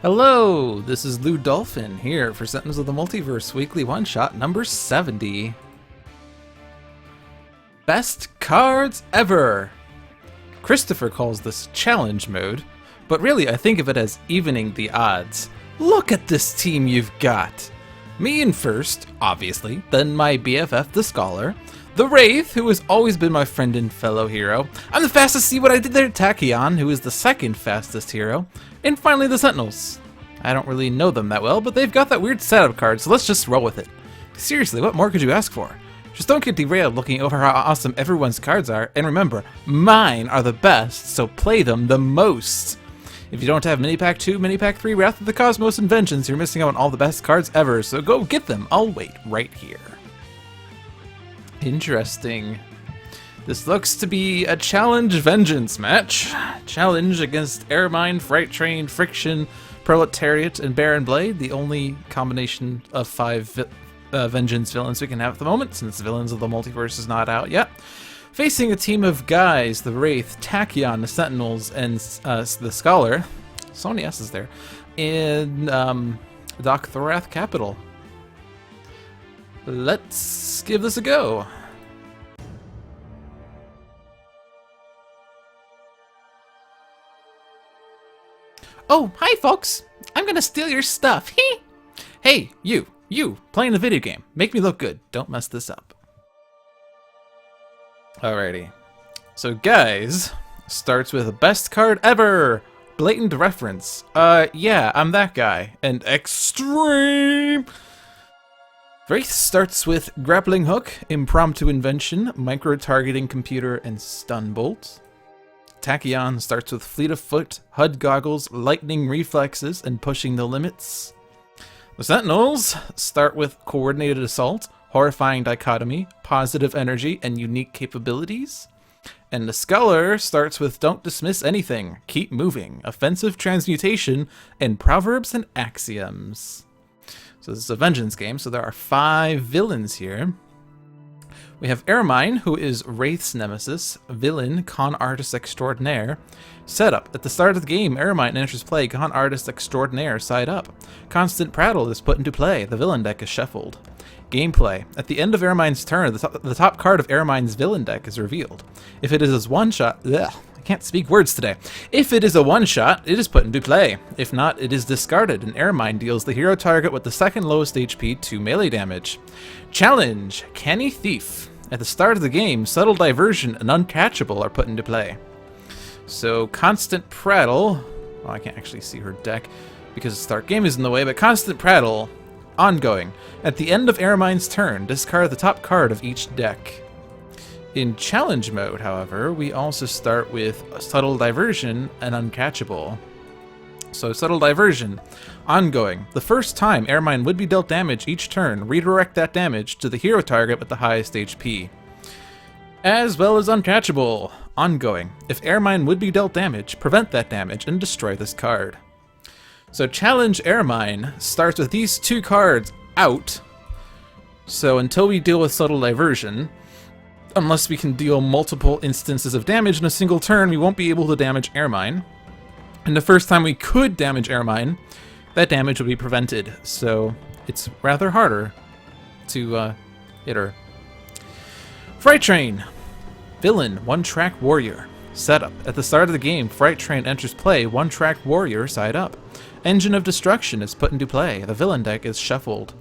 Hello, this is Lou Dolphin here for Sentinels of the Multiverse Weekly One-Shot number 70. Best cards ever! Christopher calls this challenge mode, but really I think of it as evening the odds. Look at this team you've got! Me in first, obviously, then my BFF the Scholar, the Wraith, who has always been my friend and fellow hero. I'm the fastest, see what I did there, Tachyon, who is the second fastest hero. And finally the Sentinels. I don't really know them that well, but they've got that weird setup card, so let's just roll with it. Seriously, what more could you ask for? Just don't get derailed looking over how awesome everyone's cards are, and remember, mine are the best, so play them the most. If you don't have Mini Pack 2, Mini Pack 3, Wrath of the Cosmos, and Vengeance, you're missing out on all the best cards ever, so go get them. I'll wait right here. Interesting. This looks to be a challenge vengeance match. Challenge against Ermine, Fright Train, Friction, Proletariat, and Baron Blade, the only combination of 5 vengeance villains we can have at the moment, since Villains of the Multiverse is not out yet. Facing a team of Guise, the Wraith, Tachyon, the Sentinels, and the Scholar, so many S's there, in Dok'Thorath capital. Let's give this a go. Oh, hi folks! I'm gonna steal your stuff. Hey, you, playing the video game. Make me look good. Don't mess this up. Alrighty. So Guise starts with best card ever! Blatant reference. Yeah, I'm that guy. And extreme! Wraith starts with Grappling Hook, Impromptu Invention, Micro-Targeting Computer, and Stun Bolt. Tachyon starts with Fleet of Foot, HUD Goggles, Lightning Reflexes, and Pushing the Limits. The Sentinels start with Coordinated Assault, Horrifying Dichotomy, Positive Energy, and Unique Capabilities. And the Scholar starts with Don't Dismiss Anything, Keep Moving, Offensive Transmutation, and Proverbs and Axioms. So this is a Vengeance game, so there are 5 villains here. We have Ermine, who is Wraith's nemesis, villain, con artist extraordinaire. Setup. At the start of the game, Ermine enters play con artist extraordinaire side up. Constant Prattle is put into play. The villain deck is shuffled. Gameplay. At the end of Ermine's turn, the top card of Ermine's villain deck is revealed. If it is a one-shot... I can't speak words today. If it is a one-shot, it is put into play. If not, it is discarded, and Ermine deals the hero target with the second lowest HP 2 melee damage. Challenge. Canny Thief. At the start of the game, Subtle Diversion and Uncatchable are put into play. So, Constant Prattle... Well, I can't actually see her deck because the start game is in the way, but Constant Prattle... Ongoing. At the end of Ermine's turn, discard the top card of each deck. In challenge mode, however, we also start with Subtle Diversion and Uncatchable. So Subtle Diversion, ongoing. The first time Ermine would be dealt damage each turn, redirect that damage to the hero target with the highest HP. As well as Uncatchable, ongoing. If Ermine would be dealt damage, prevent that damage and destroy this card. So Challenge Ermine starts with these 2 cards out. So until we deal with Subtle Diversion, unless we can deal multiple instances of damage in a single turn, we won't be able to damage Ermine. And the first time we could damage Ermine, that damage would be prevented. So it's rather harder to hit her. Fright Train. Villain, one-track warrior. Setup. At the start of the game, Fright Train enters play, one-track warrior side up. Engine of Destruction is put into play. The villain deck is shuffled.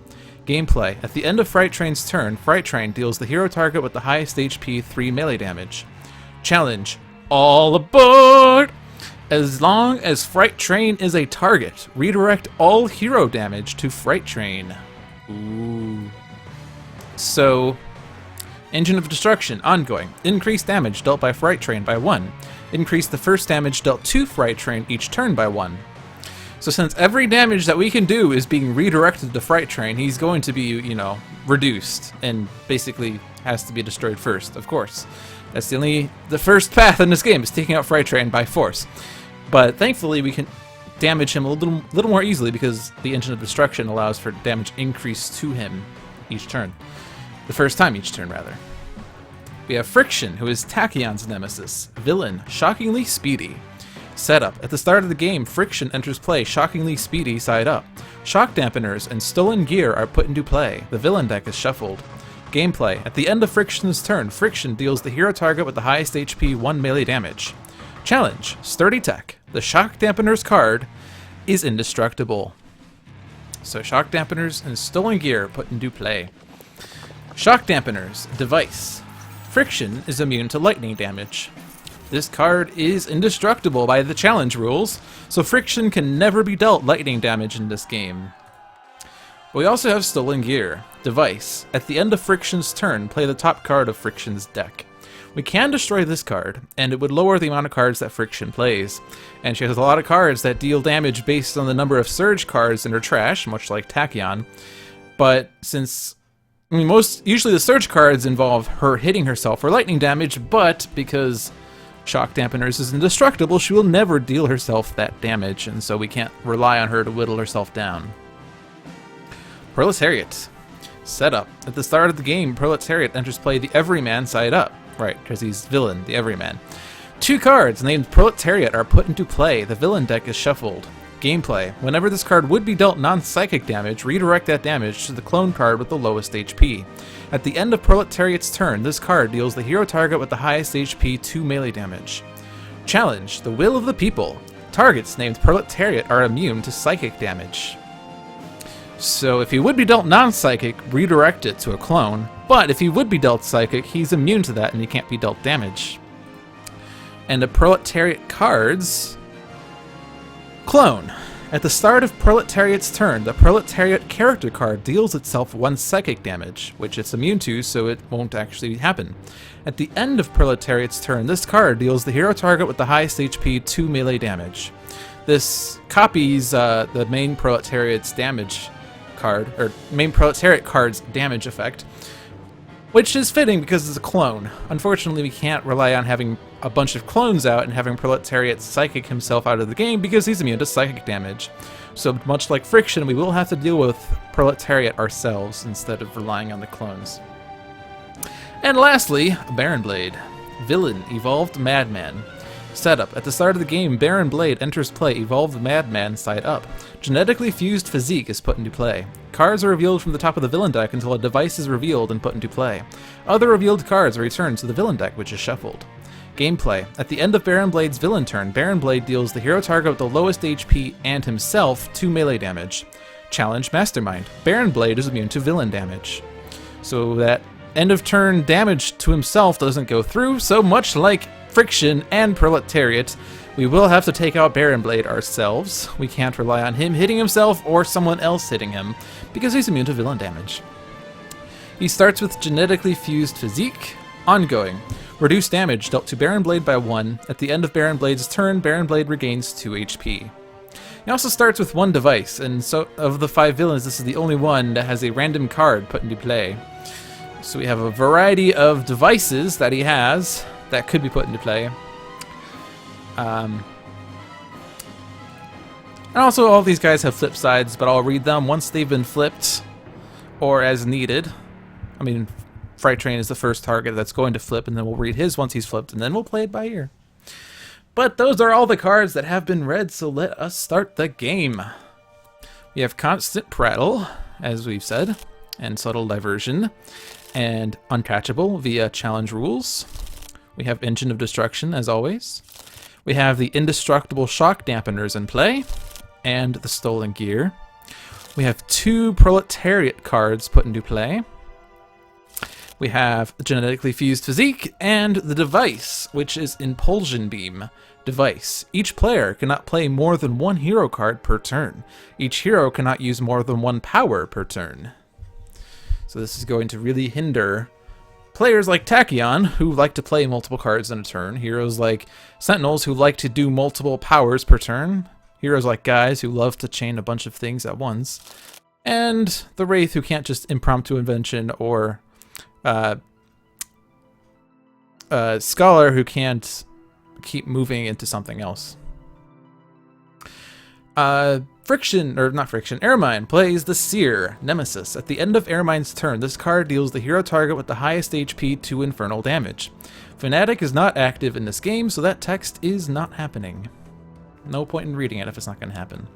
Gameplay. At the end of Fright Train's turn, Fright Train deals the hero target with the highest HP 3 melee damage. Challenge. All aboard! As long as Fright Train is a target, redirect all hero damage to Fright Train. Ooh. So, Engine of Destruction, ongoing. Increase damage dealt by Fright Train by 1. Increase the first damage dealt to Fright Train each turn by 1. So since every damage that we can do is being redirected to Fright Train, he's going to be, reduced and basically has to be destroyed first, of course. That's the first path in this game is taking out Fright Train by force. But thankfully we can damage him a little more easily because the Engine of Destruction allows for damage increase to him each turn. The first time each turn, rather. We have Friction, who is Tachyon's nemesis. Villain, shockingly speedy. Setup. At the start of the game, Friction enters play, shockingly speedy side up. Shock dampeners and stolen gear are put into play. The villain deck is shuffled. Gameplay. At the end of Friction's turn, Friction deals the hero target with the highest HP 1 melee damage. Challenge. Sturdy Tech. The shock dampeners card is indestructible. So shock dampeners and stolen gear put into play. Shock dampeners. Device. Friction is immune to lightning damage. This card is indestructible by the challenge rules, so Friction can never be dealt lightning damage in this game. We also have Stolen Gear. Device. At the end of Friction's turn, play the top card of Friction's deck. We can destroy this card, and it would lower the amount of cards that Friction plays. And she has a lot of cards that deal damage based on the number of surge cards in her trash, much like Tachyon. But since usually the surge cards involve her hitting herself for lightning damage, but because Shock Dampeners is indestructible, she will never deal herself that damage, and so we can't rely on her to whittle herself down. Proletariat. Setup. At the start of the game, Proletariat enters play the Everyman side up. Right, because he's villain, the Everyman. 2 cards named Proletariat are put into play. The villain deck is shuffled. Gameplay. Whenever this card would be dealt non-psychic damage, redirect that damage to the clone card with the lowest HP. At the end of Proletariat's turn, this card deals the hero target with the highest HP 2 melee damage. Challenge. The Will of the People. Targets named Proletariat are immune to psychic damage. So if he would be dealt non-psychic, redirect it to a clone, but if he would be dealt psychic, he's immune to that and he can't be dealt damage. And the Proletariat cards... Clone. At the start of Proletariat's turn, the Proletariat character card deals itself 1 psychic damage, which it's immune to, so it won't actually happen. At the end of Proletariat's turn, this card deals the hero target with the highest HP 2 melee damage. This copies the main Proletariat's damage card, or main Proletariat card's damage effect, which is fitting because it's a clone. Unfortunately, we can't rely on having a bunch of clones out and having Proletariat psychic himself out of the game because he's immune to psychic damage. So much like Friction, we will have to deal with Proletariat ourselves instead of relying on the clones. And lastly, Baron Blade. Villain, Evolved Madman. Setup. At the start of the game, Baron Blade enters play, Evolved Madman side up. Genetically fused physique is put into play. Cards are revealed from the top of the villain deck until a device is revealed and put into play. Other revealed cards are returned to the villain deck, which is shuffled. Gameplay. At the end of Baron Blade's villain turn, Baron Blade deals the hero target with the lowest HP and himself 2 melee damage. Challenge Mastermind. Baron Blade is immune to villain damage. So that end of turn damage to himself doesn't go through, so much like Friction and Proletariat, we will have to take out Baron Blade ourselves. We can't rely on him hitting himself or someone else hitting him, because he's immune to villain damage. He starts with Genetically Fused Physique. Ongoing. Reduce damage dealt to Baron Blade by 1. At the end of Baron Blade's turn, Baron Blade regains 2 HP. He also starts with 1 device, and so of the 5 villains, this is the only one that has a random card put into play. So we have a variety of devices that he has that could be put into play. And also all these guys have flip sides, but I'll read them once they've been flipped or as needed. I mean, Fright Train is the first target that's going to flip, and then we'll read his once he's flipped, and then we'll play it by ear. But those are all the cards that have been read, so let us start the game. We have Constant Prattle, as we've said, and Subtle Diversion, and Uncatchable via challenge rules. We have Engine of Destruction, as always. We have the Indestructible Shock Dampeners in play, and the Stolen Gear. We have 2 Proletariat cards put into play. We have the Genetically Fused Physique, and the Device, which is Impulsion Beam. Device. Each player cannot play more than 1 hero card per turn. Each hero cannot use more than 1 power per turn. So this is going to really hinder players like Tachyon, who like to play multiple cards in a turn. Heroes like Sentinels, who like to do multiple powers per turn. Heroes like Guise, who love to chain a bunch of things at once. And the Wraith, who can't just impromptu invention, or Scholar, who can't keep moving into something else. Ermine plays the Seer, Nemesis. At the end of Ermine's turn, this card deals the hero target with the highest HP 2 infernal damage. Fanatic is not active in this game, so that text is not happening. No point in reading it if it's not going to happen.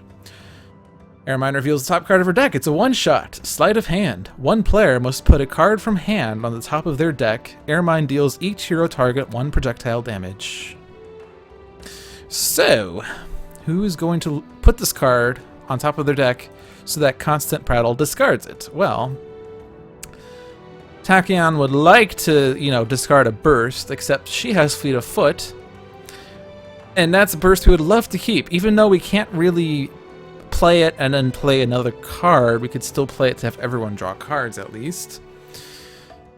Ermine reveals the top card of her deck. It's a one-shot. Sleight of hand. One player must put a card from hand on the top of their deck. Ermine deals each hero target 1 projectile damage. So, who is going to put this card on top of their deck so that Constant Prattle discards it? Well, Tachyon would like to, discard a burst, except she has Fleet of Foot. And that's a burst we would love to keep. Even though we can't really play it and then play another card, we could still play it to have everyone draw cards at least.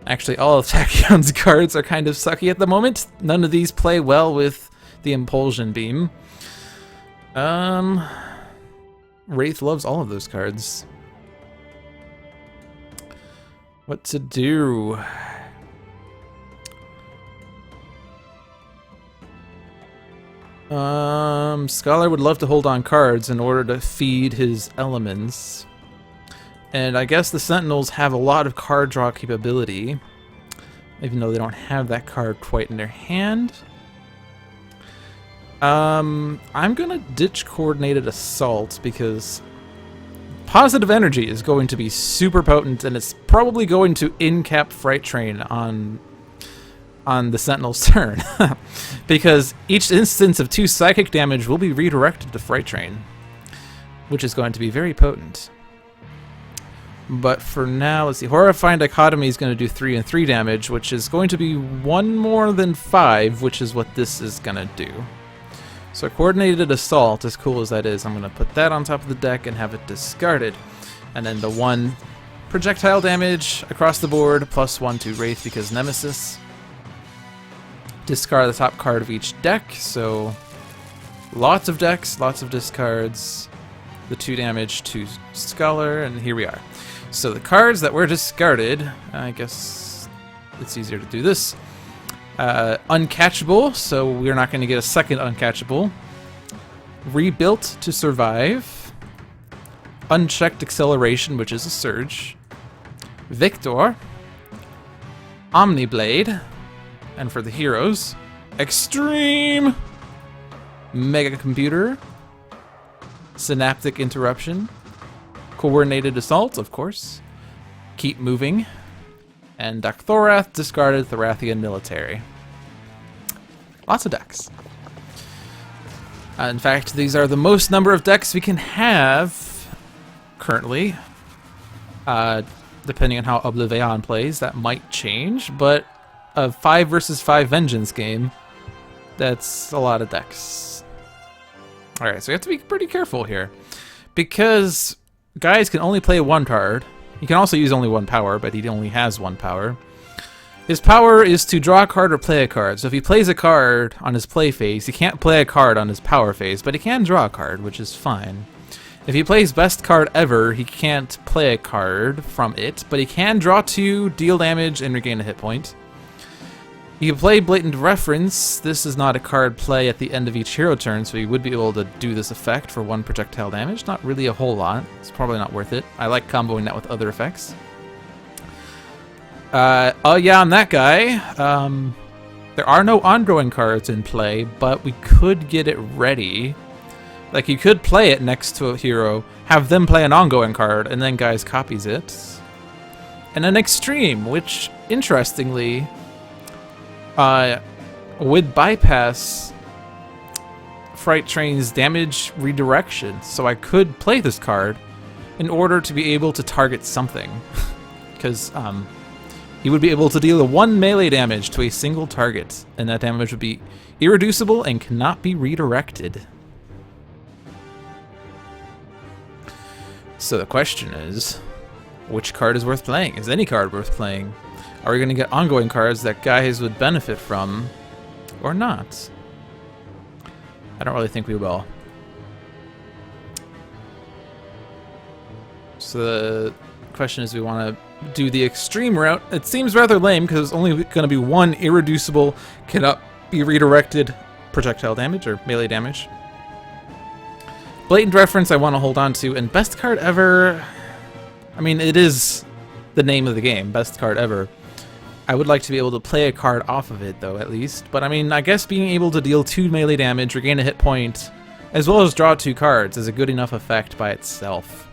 Actually, all of Tachyon's cards are kind of sucky at the moment. None of these play well with the Impulsion Beam. Wraith loves all of those cards. What to do? Scholar would love to hold on cards in order to feed his elements. And I guess the Sentinels have a lot of card draw capability, even though they don't have that card quite in their hand. I'm gonna ditch Coordinated Assault because Positive Energy is going to be super potent, and it's probably going to in-cap Fright Train on the Sentinel's turn. Because each instance of 2 psychic damage will be redirected to Fright Train, which is going to be very potent. But for now, let's see. Horrifying Dichotomy is going to do 3 and 3 damage, which is going to be 1 more than 5, which is what this is going to do. So Coordinated Assault, as cool as that is, I'm going to put that on top of the deck and have it discarded. And then the 1 projectile damage across the board, +1 to Wraith because Nemesis. Discard the top card of each deck, so lots of decks, lots of discards. The 2 damage to Scholar, and here we are. So the cards that were discarded, I guess it's easier to do this. Uncatchable, so we're not going to get a second uncatchable. Rebuilt to Survive. Unchecked Acceleration, which is a Surge. Victor. Omniblade. And for the heroes, Extreme. Mega Computer. Synaptic Interruption. Coordinated Assault, of course. Keep Moving. And Dok'Thorath discarded Thorathian Military. Lots of decks. In fact, these are the most number of decks we can have currently. Depending on how Oblivion plays, that might change, but a 5 versus 5 Vengeance game, that's a lot of decks. Alright, so we have to be pretty careful here. Because Guise can only play 1 card. He can also use only 1 power, but he only has 1 power. His power is to draw a card or play a card. So if he plays a card on his play phase, he can't play a card on his power phase, but he can draw a card, which is fine. If he plays Best Card Ever, he can't play a card from it, but he can draw 2, deal damage, and regain a hit point. He can play Blatant Reference. This is not a card play at the end of each hero turn, so he would be able to do this effect for 1 projectile damage. Not really a whole lot. It's probably not worth it. I like comboing that with other effects. Oh yeah, on that guy, there are no ongoing cards in play, but we could get it ready. Like, you could play it next to a hero, have them play an ongoing card, and then Guise copies it. And an Extreme, which, interestingly, would bypass Fright Train's damage redirection, so I could play this card in order to be able to target something. Because he would be able to deal 1 melee damage to a single target, and that damage would be irreducible and cannot be redirected. So the question is, which card is worth playing? Is any card worth playing? Are we going to get ongoing cards that Guise would benefit from, or not? I don't really think we will. So the question is, we want to do the extreme route. It seems rather lame because it's only going to be 1 irreducible, cannot be redirected projectile damage or melee damage. Blatant Reference I want to hold on to, and Best Card Ever, I mean, it is the name of the game, Best Card Ever. I would like to be able to play a card off of it, though, at least. But, I mean, I guess being able to deal 2 melee damage, regain a hit point, as well as draw 2 cards, is a good enough effect by itself.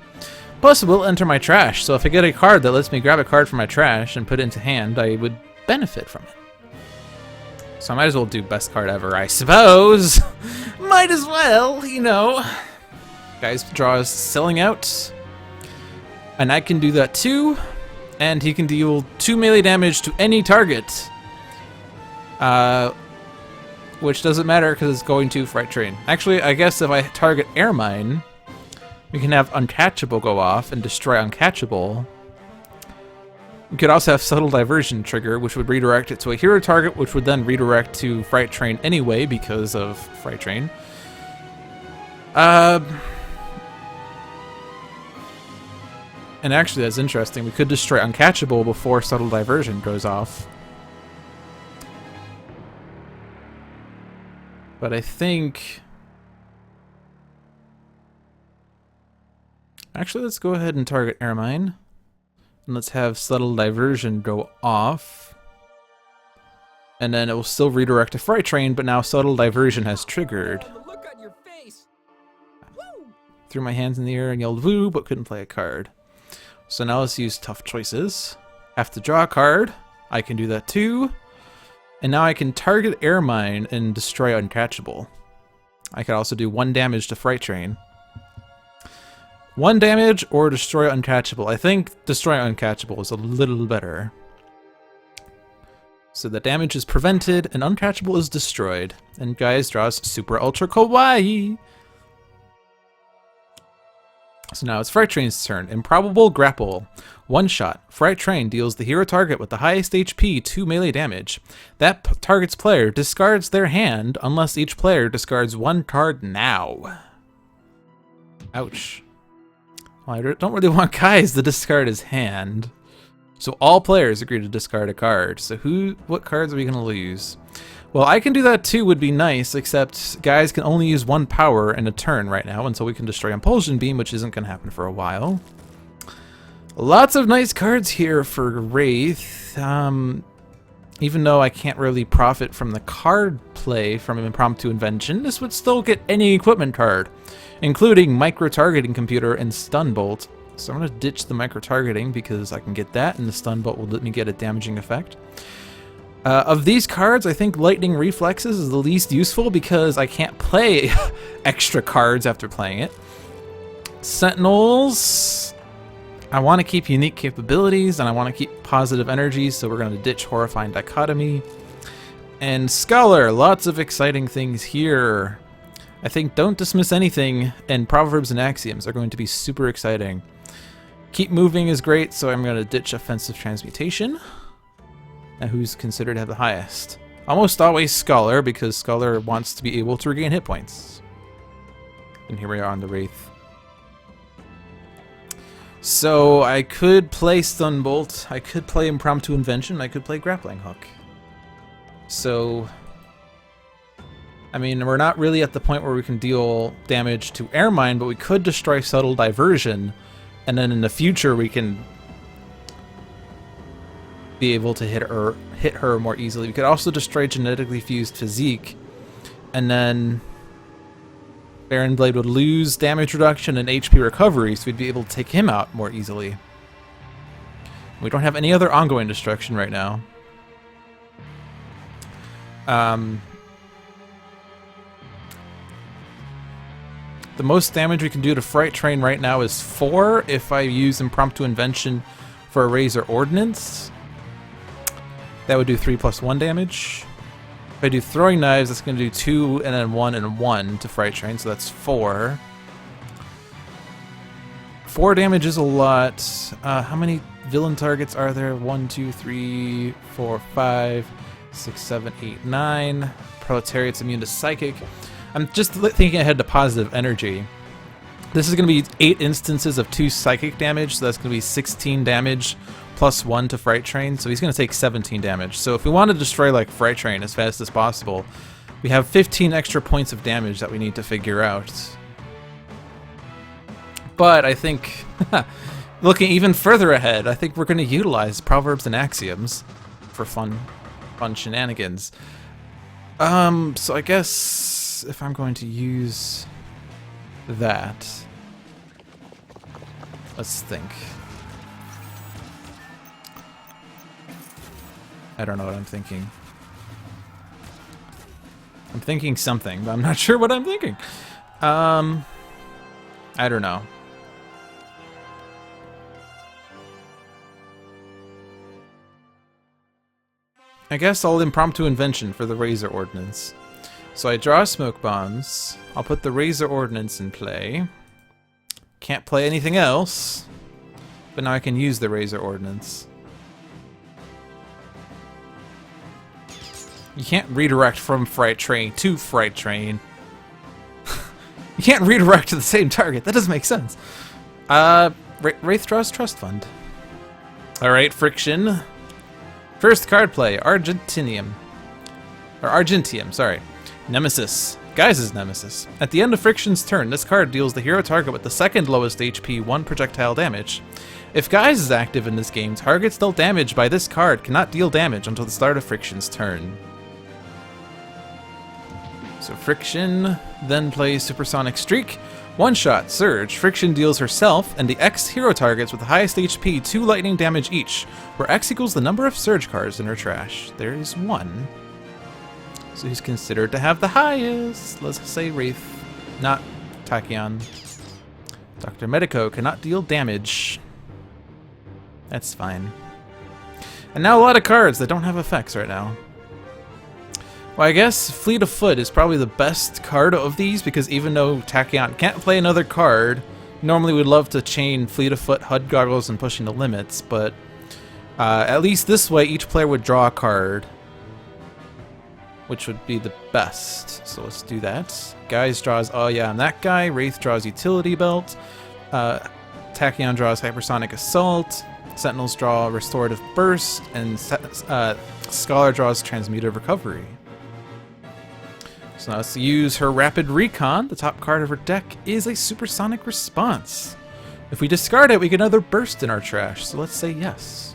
Plus, it will enter my trash, so if I get a card that lets me grab a card from my trash and put it into hand, I would benefit from it. So I might as well do best card ever, I suppose. Might as well, you know. Guise draws Selling Out. And I can do that too. And he can deal 2 melee damage to any target. Which doesn't matter because it's going to Fright Train. Actually, I guess if I target Ermine, we can have Uncatchable go off and destroy Uncatchable. We could also have Subtle Diversion trigger, which would redirect it to a hero target, which would then redirect to Fright Train anyway because of Fright Train. And actually, that's interesting. We could destroy Uncatchable before Subtle Diversion goes off. But I think... Actually, let's go ahead and target Ermine. And let's have Subtle Diversion go off. And then it will still redirect to Fright Train, but now Subtle Diversion has triggered. Look on your face. Threw my hands in the air and yelled woo, but couldn't play a card. So now let's use Tough Choices. Have to draw a card. I can do that too. And now I can target Ermine and destroy Uncatchable. I could also do 1 damage to Fright Train. 1 damage or destroy Uncatchable. I think destroy Uncatchable is a little better. So the damage is prevented and Uncatchable is destroyed. And Guise draws Super Ultra Kawaii. So now it's Fright Train's turn. Improbable Grapple. 1 shot. Fright Train deals the hero target with the highest HP 2 melee damage. That target's player discards their hand unless each player discards 1 card now. Ouch. Well, I don't really want Guise to discard his hand. So all players agree to discard a card. So what cards are we going to lose? Well, I can do that too, would be nice, except Guise can only use 1 power in a turn right now until we can destroy Impulsion Beam, which isn't going to happen for a while. Lots of nice cards here for Wraith. Even though I can't really profit from the card play from Impromptu Invention, this would still get any equipment card, including Micro-Targeting Computer and Stun Bolt. So I'm going to ditch the Micro-Targeting because I can get that, and the Stun Bolt will let me get a damaging effect. Of these cards, I think Lightning Reflexes is the least useful because I can't play extra cards after playing it. Sentinels, I want to keep unique capabilities and I want to keep positive energy, so we're going to ditch Horrifying Dichotomy. And Scholar, lots of exciting things here. I think Don't Dismiss Anything and Proverbs and Axioms are going to be super exciting. Keep Moving is great, so I'm going to ditch Offensive Transmutation. Now who's considered to have the highest? Almost always Scholar, because Scholar wants to be able to regain hit points. And here we are on the Wraith. So I could play Stun Bolt, I could play Impromptu Invention, I could play Grappling Hook. So, I mean, we're not really at the point where we can deal damage to Ermine, but we could destroy Subtle Diversion, and then in the future we can be able to hit her more easily. We could also destroy Genetically Fused Physique, and then Baron Blade would lose damage reduction and HP recovery, so we'd be able to take him out more easily. We don't have any other ongoing destruction right now. The most damage we can do to Fright Train right now is 4 if I use Impromptu Invention for a Razor Ordnance. That would do 3 + 1 damage. If I do Throwing Knives, that's going to do 2 and then 1 and 1 to Fright Train, so that's 4. 4 damage is a lot. How many villain targets are there? 1, 2, 3, 4, 5, 6, 7, 8, 9. Proletariat's immune to Psychic. I'm just thinking ahead to positive energy. This is going to be 8 instances of 2 psychic damage, so that's going to be 16 damage plus 1 to Fright Train, so he's going to take 17 damage. So if we want to destroy like Fright Train as fast as possible, we have 15 extra points of damage that we need to figure out. But I think, looking even further ahead, I think we're going to utilize Proverbs and Axioms for fun shenanigans. So I guess if I'm going to use that. Let's think. I don't know what I'm thinking. I'm thinking something, but I'm not sure what I'm thinking. I don't know. I guess I'll impromptu invention for the Razor Ordnance. So I draw smoke bombs. I'll put the Razor Ordnance in play. Can't play anything else. But now I can use the Razor Ordnance. You can't redirect from Fright Train to Fright Train. You can't redirect to the same target. That doesn't make sense. Wraith draws Trust Fund. Alright, Friction. First card play, Argentium, sorry. Nemesis. Guise's Nemesis. At the end of Friction's turn, this card deals the hero target with the second lowest HP 1 projectile damage. If Guise is active in this game, targets dealt damage by this card cannot deal damage until the start of Friction's turn. So Friction then plays Supersonic Streak. One shot, Surge. Friction deals herself and the X hero targets with the highest HP 2 lightning damage each, where X equals the number of Surge cards in her trash. There is 1. So who's considered to have the highest? Let's say Wraith, not Tachyon. Dr. Medico cannot deal damage. That's fine. And now a lot of cards that don't have effects right now. Well, I guess Fleet of Foot is probably the best card of these, because even though Tachyon can't play another card, normally we'd love to chain Fleet of Foot, HUD Goggles, and Pushing the Limits, but at least this way each player would draw a card, which would be the best. So let's do that. Guise draws, oh yeah, I'm that guy. Wraith draws Utility Belt. Tachyon draws Hypersonic Assault. Sentinels draw Restorative Burst. And Scholar draws Transmutive Recovery. So now let's use her Rapid Recon. The top card of her deck is a Supersonic Response. If we discard it, we get another Burst in our trash, so let's say yes.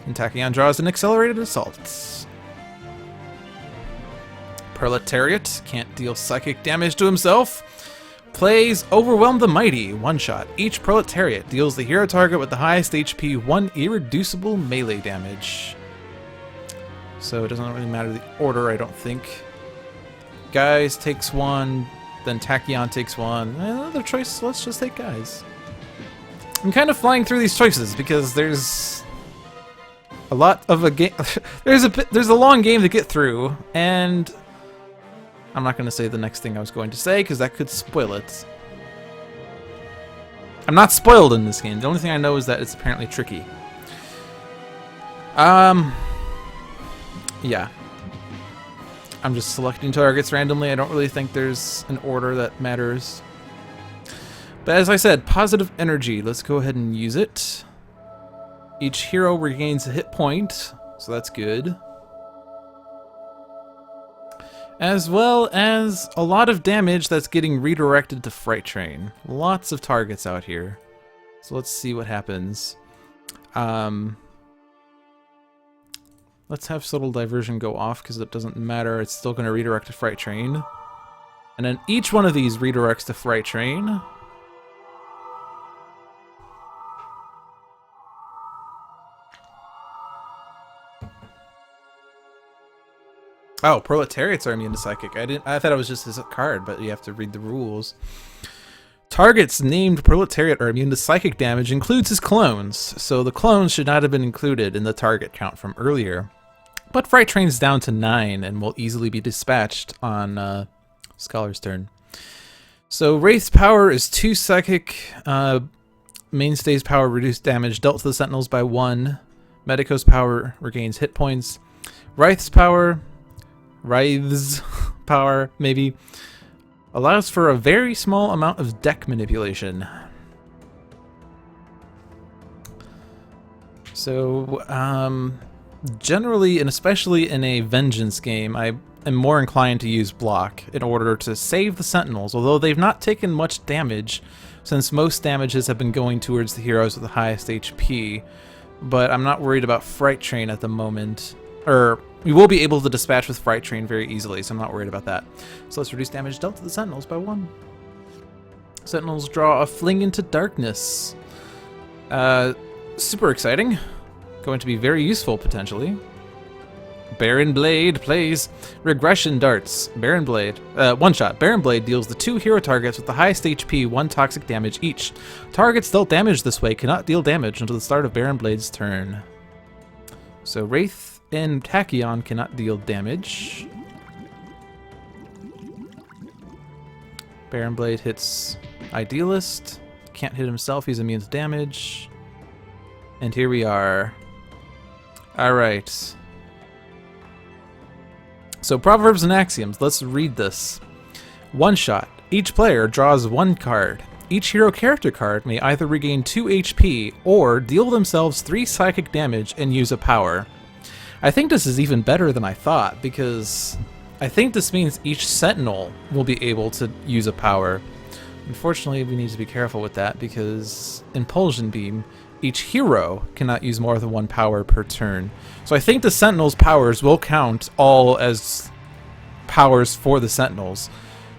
And Tachyon draws an Accelerated Assault. Proletariat can't deal psychic damage to himself. Plays Overwhelm the Mighty, one shot. Each Proletariat deals the hero target with the highest HP 1 irreducible melee damage. So it doesn't really matter the order, I don't think. Guise takes 1, then Tachyon takes 1. Another choice, let's just take Guise. I'm kind of flying through these choices because there's a lot of a game. there's a long game to get through, and I'm not going to say the next thing I was going to say because that could spoil it. I'm not spoiled in this game. The only thing I know is that it's apparently tricky. Yeah. I'm just selecting targets randomly. I don't really think there's an order that matters. But as I said, positive energy. Let's go ahead and use it. Each hero regains a hit point, so that's good. As well as a lot of damage that's getting redirected to Fright Train. Lots of targets out here. So let's see what happens. Let's have Subtle Diversion go off because it doesn't matter. It's still going to redirect to Fright Train. And then each one of these redirects to Fright Train. Oh, Proletariats are immune to Psychic. I thought it was just his card, but you have to read the rules. Targets named Proletariat are immune to Psychic damage includes his clones, so the clones should not have been included in the target count from earlier. But Fright Train's down to 9 and will easily be dispatched on Scholar's turn. So Wraith's power is 2 Psychic. Mainstay's power reduced damage dealt to the Sentinels by 1. Medico's power regains hit points. Wraith's power, maybe, allows for a very small amount of deck manipulation. So, generally, and especially in a Vengeance game, I am more inclined to use block in order to save the Sentinels, although they've not taken much damage, since most damages have been going towards the heroes with the highest HP. But I'm not worried about Fright Train at the moment. We will be able to dispatch with Fright Train very easily, so I'm not worried about that. So let's reduce damage dealt to the Sentinels by 1. Sentinels draw a Fling into Darkness. Super exciting. Going to be very useful, potentially. Baron Blade plays Regression Darts. Baron Blade. One shot. Baron Blade deals the 2 hero targets with the highest HP 1 toxic damage each. Targets dealt damage this way cannot deal damage until the start of Baron Blade's turn. So Wraith and Tachyon cannot deal damage. Baron Blade hits Idealist. Can't hit himself, he's immune to damage. And here we are. Alright. So Proverbs and Axioms, let's read this. One shot. Each player draws 1 card. Each hero character card may either regain 2 HP or deal themselves 3 psychic damage and use a power. I think this is even better than I thought, because I think this means each Sentinel will be able to use a power. Unfortunately, we need to be careful with that, because Impulsion Beam, each hero cannot use more than 1 power per turn. So I think the Sentinels' powers will count all as powers for the Sentinels.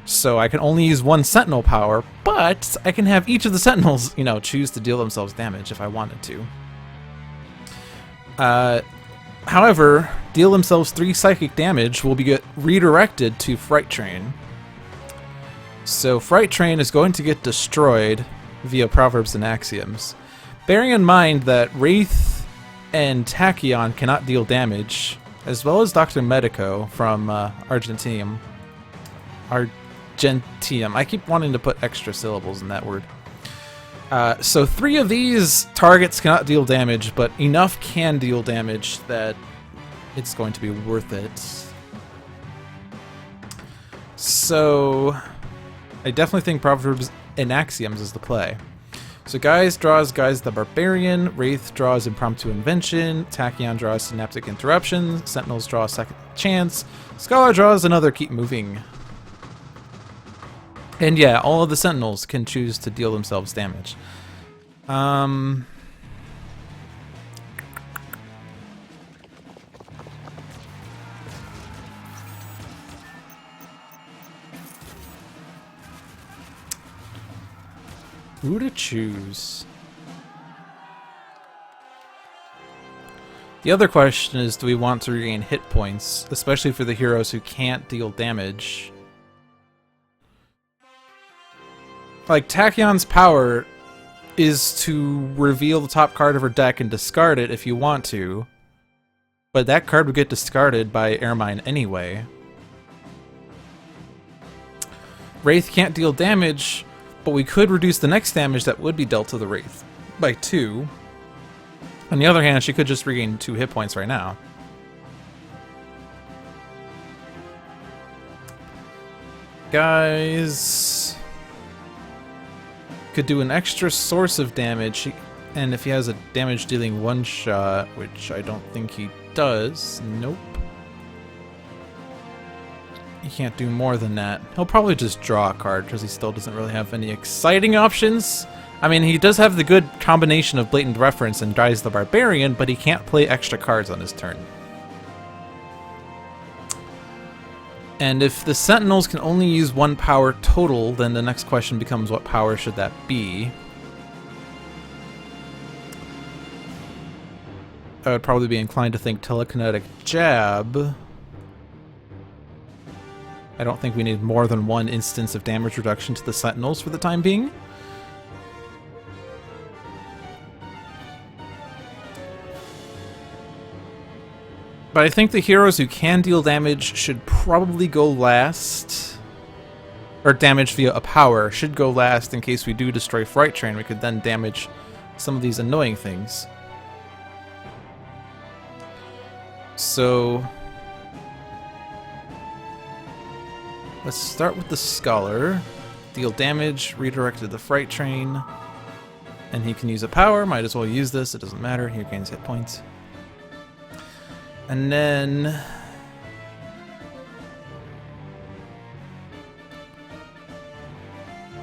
So I can only use 1 Sentinel power, but I can have each of the Sentinels, you know, choose to deal themselves damage if I wanted to. However, deal themselves 3 psychic damage will be redirected to Fright Train. So Fright Train is going to get destroyed via Proverbs and Axioms. Bearing in mind that Wraith and Tachyon cannot deal damage, as well as Dr. Medico from Argentium. Argentium. I keep wanting to put extra syllables in that word. So 3 of these targets cannot deal damage, but enough can deal damage that it's going to be worth it. So I definitely think Proverbs and Axioms is the play. So Guise draws Guise the Barbarian, Wraith draws Impromptu Invention, Tachyon draws Synaptic Interruption, Sentinels draw Second Chance, Scholar draws another Keep Moving. And yeah, all of the Sentinels can choose to deal themselves damage. Who to choose? The other question is, do we want to regain hit points, especially for the heroes who can't deal damage? Like, Tachyon's power is to reveal the top card of her deck and discard it if you want to, but that card would get discarded by Ermine anyway. Wraith can't deal damage, but we could reduce the next damage that would be dealt to the Wraith by 2. On the other hand, she could just regain 2 hit points right now. Guys could do an extra source of damage, and if he has a damage dealing 1-shot, which I don't think he does, nope. He can't do more than that. He'll probably just draw a card because he still doesn't really have any exciting options. I mean, he does have the good combination of Blatant Reference and Guise the Barbarian, but he can't play extra cards on his turn. And if the Sentinels can only use 1 power total, then the next question becomes, what power should that be? I would probably be inclined to think Telekinetic Jab. I don't think we need more than 1 instance of damage reduction to the Sentinels for the time being. But I think the heroes who can deal damage should probably go last. Or damage via a power should go last in case we do destroy Fright Train. We could then damage some of these annoying things. So let's start with the Scholar. Deal damage, redirect to the Fright Train. And he can use a power. Might as well use this, it doesn't matter. He gains hit points. And then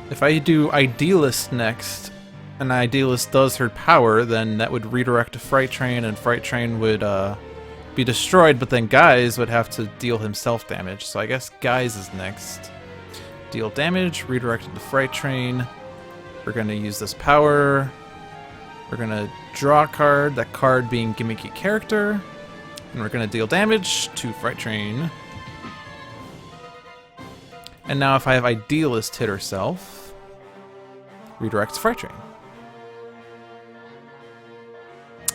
if I do Idealist next, and Idealist does her power, then that would redirect to Fright Train, and Fright Train would be destroyed, but then Guise would have to deal himself damage. So I guess Guise is next. Deal damage, redirect it to Fright Train. We're going to use this power. We're going to draw a card, that card being gimmicky character. And we're going to deal damage to Fright Train. And now if I have Idealist hit herself, redirects Fright Train.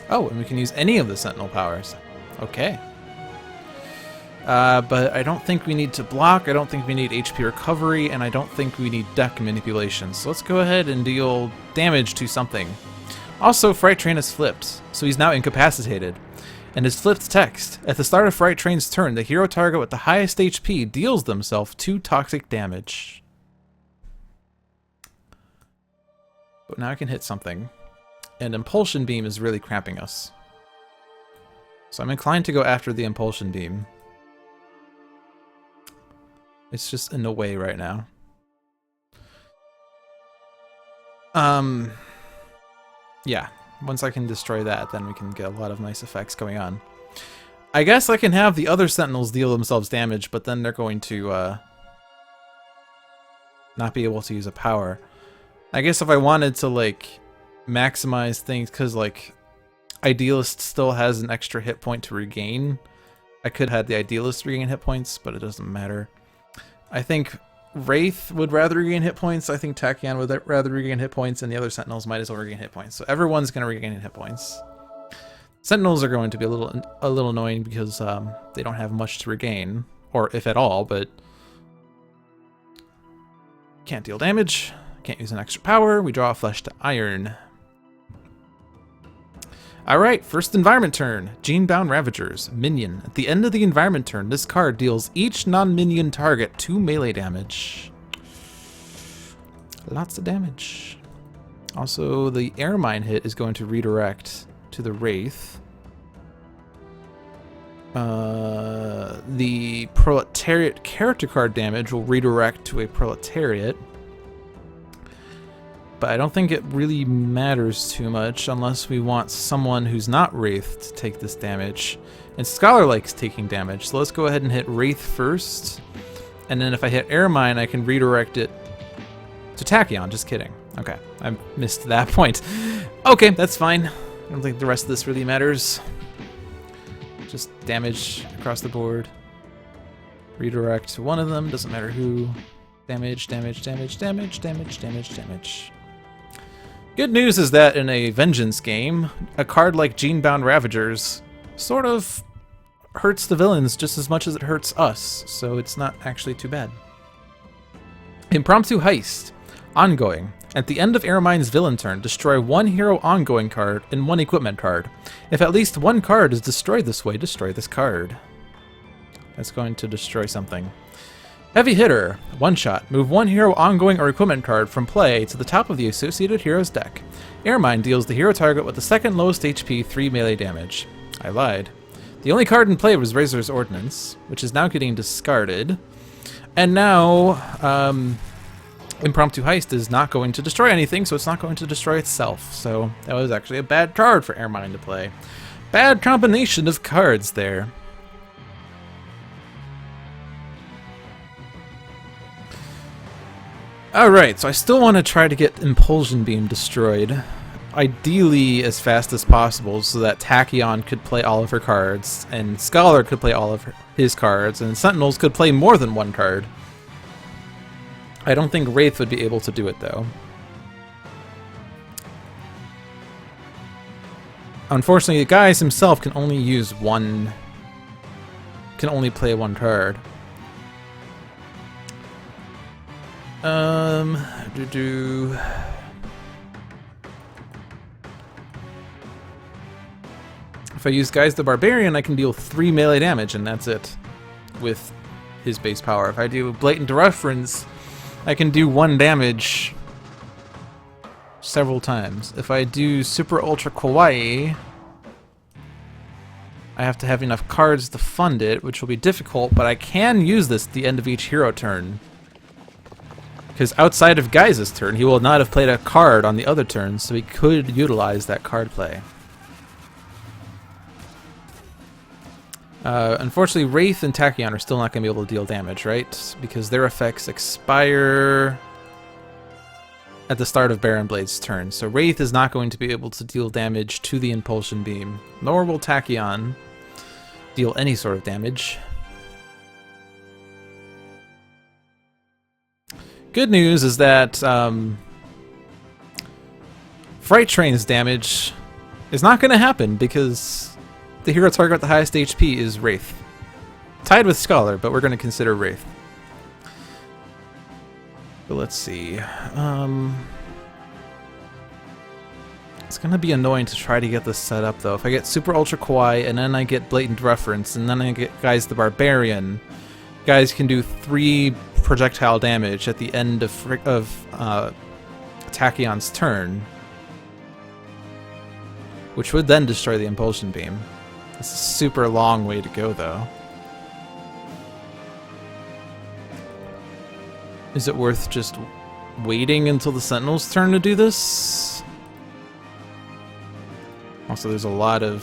Oh, and we can use any of the Sentinel powers. Okay. But I don't think we need to block, I don't think we need HP recovery, and I don't think we need deck manipulation. So let's go ahead and deal damage to something. Also, Fright Train is flipped, so he's now incapacitated. And his flipped text: at the start of Fright Train's turn, the hero target with the highest HP deals themselves 2 toxic damage. But now I can hit something. And Impulsion Beam is really cramping us. So I'm inclined to go after the Impulsion Beam. It's just in the way right now. Yeah. Once I can destroy that, then we can get a lot of nice effects going on. I guess I can have the other Sentinels deal themselves damage, but then they're going to not be able to use a power. I guess if I wanted to, like, maximize things, because, like, Idealist still has an extra hit point to regain. I could have the Idealist regain hit points, but it doesn't matter. I think Wraith would rather regain hit points. I think Tachyon would rather regain hit points, and the other Sentinels might as well regain hit points. So everyone's going to regain hit points. Sentinels are going to be a little annoying because they don't have much to regain, or if at all, but can't deal damage. Can't use an extra power. We draw a Flesh to Iron. Alright, first environment turn. Genebound Ravagers. Minion. At the end of the environment turn, this card deals each non-minion target 2 melee damage. Lots of damage. Also, the Ermine hit is going to redirect to the Wraith. The Proletariat character card damage will redirect to a Proletariat. But I don't think it really matters too much unless we want someone who's not Wraith to take this damage. And Scholar likes taking damage, so let's go ahead and hit Wraith first. And then if I hit Ermine, I can redirect it to Tachyon. Just kidding. Okay, I missed that point. Okay, that's fine. I don't think the rest of this really matters. Just damage across the board. Redirect to one of them, doesn't matter who. Damage, damage, damage, damage, damage, damage, damage. Good news is that in a Vengeance game, a card like Genebound Ravagers sort of hurts the villains just as much as it hurts us, so it's not actually too bad. Impromptu Heist. Ongoing. At the end of Ermine's villain turn, destroy 1 hero ongoing card and 1 equipment card. If at least 1 card is destroyed this way, destroy this card. That's going to destroy something. Heavy Hitter. One shot. Move 1 hero ongoing or equipment card from play to the top of the associated hero's deck. Ermine deals the hero target with the second lowest HP 3 melee damage. I lied. The only card in play was Razor's Ordnance, which is now getting discarded. And now, Impromptu Heist is not going to destroy anything, so it's not going to destroy itself. So that was actually a bad card for Ermine to play. Bad combination of cards there. Alright, so I still want to try to get Impulsion Beam destroyed. Ideally as fast as possible so that Tachyon could play all of her cards, and Scholar could play all of his cards, and Sentinels could play more than 1 card. I don't think Wraith would be able to do it though. Unfortunately, Guise himself can only use can only play 1 card. If I use Guise the Barbarian, I can deal 3 melee damage, and that's it with his base power. If I do Blatant Reference, I can do 1 damage several times. If I do Super Ultra Kawaii, I have to have enough cards to fund it, which will be difficult, but I can use this at the end of each hero turn. Because outside of Guise's turn, he will not have played a card on the other turns, so he could utilize that card play. Unfortunately, Wraith and Tachyon are still not going to be able to deal damage, right? Because their effects expire at the start of Baron Blade's turn. So Wraith is not going to be able to deal damage to the Impulsion Beam, nor will Tachyon deal any sort of damage. Good news is that Fright Train's damage is not going to happen because the hero target with the highest HP is Wraith. Tied with Scholar, but we're going to consider Wraith. But let's see. It's going to be annoying to try to get this set up, though. If I get Super Ultra Kawaii, and then I get Blatant Reference, and then I get Guise the Barbarian, Guise can do 3 projectile damage at the end of Tachyon's turn, which would then destroy the Impulsion Beam. It's a super long way to go, though. Is it worth just waiting until the Sentinel's turn to do this? Also, there's a lot of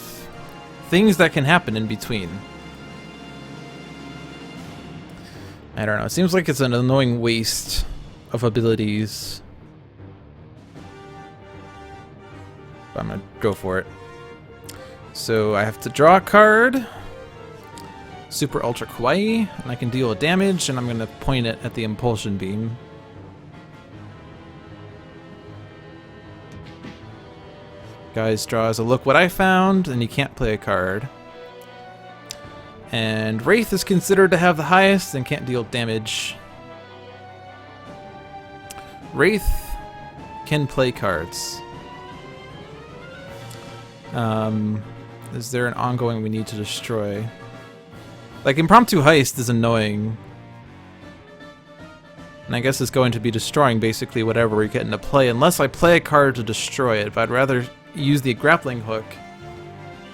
things that can happen in between. I don't know. It seems like it's an annoying waste of abilities. But I'm gonna go for it. So I have to draw a card, Super Ultra Kawaii, and I can deal a damage, and I'm going to point it at the Impulsion Beam. Guise draws a Look What I Found, and he can't play a card. And Wraith is considered to have the highest and can't deal damage. Wraith can play cards. Is there an ongoing we need to destroy? Like, Impromptu Heist is annoying. And I guess it's going to be destroying basically whatever we get into play, unless I play a card to destroy it. But I'd rather use the Grappling Hook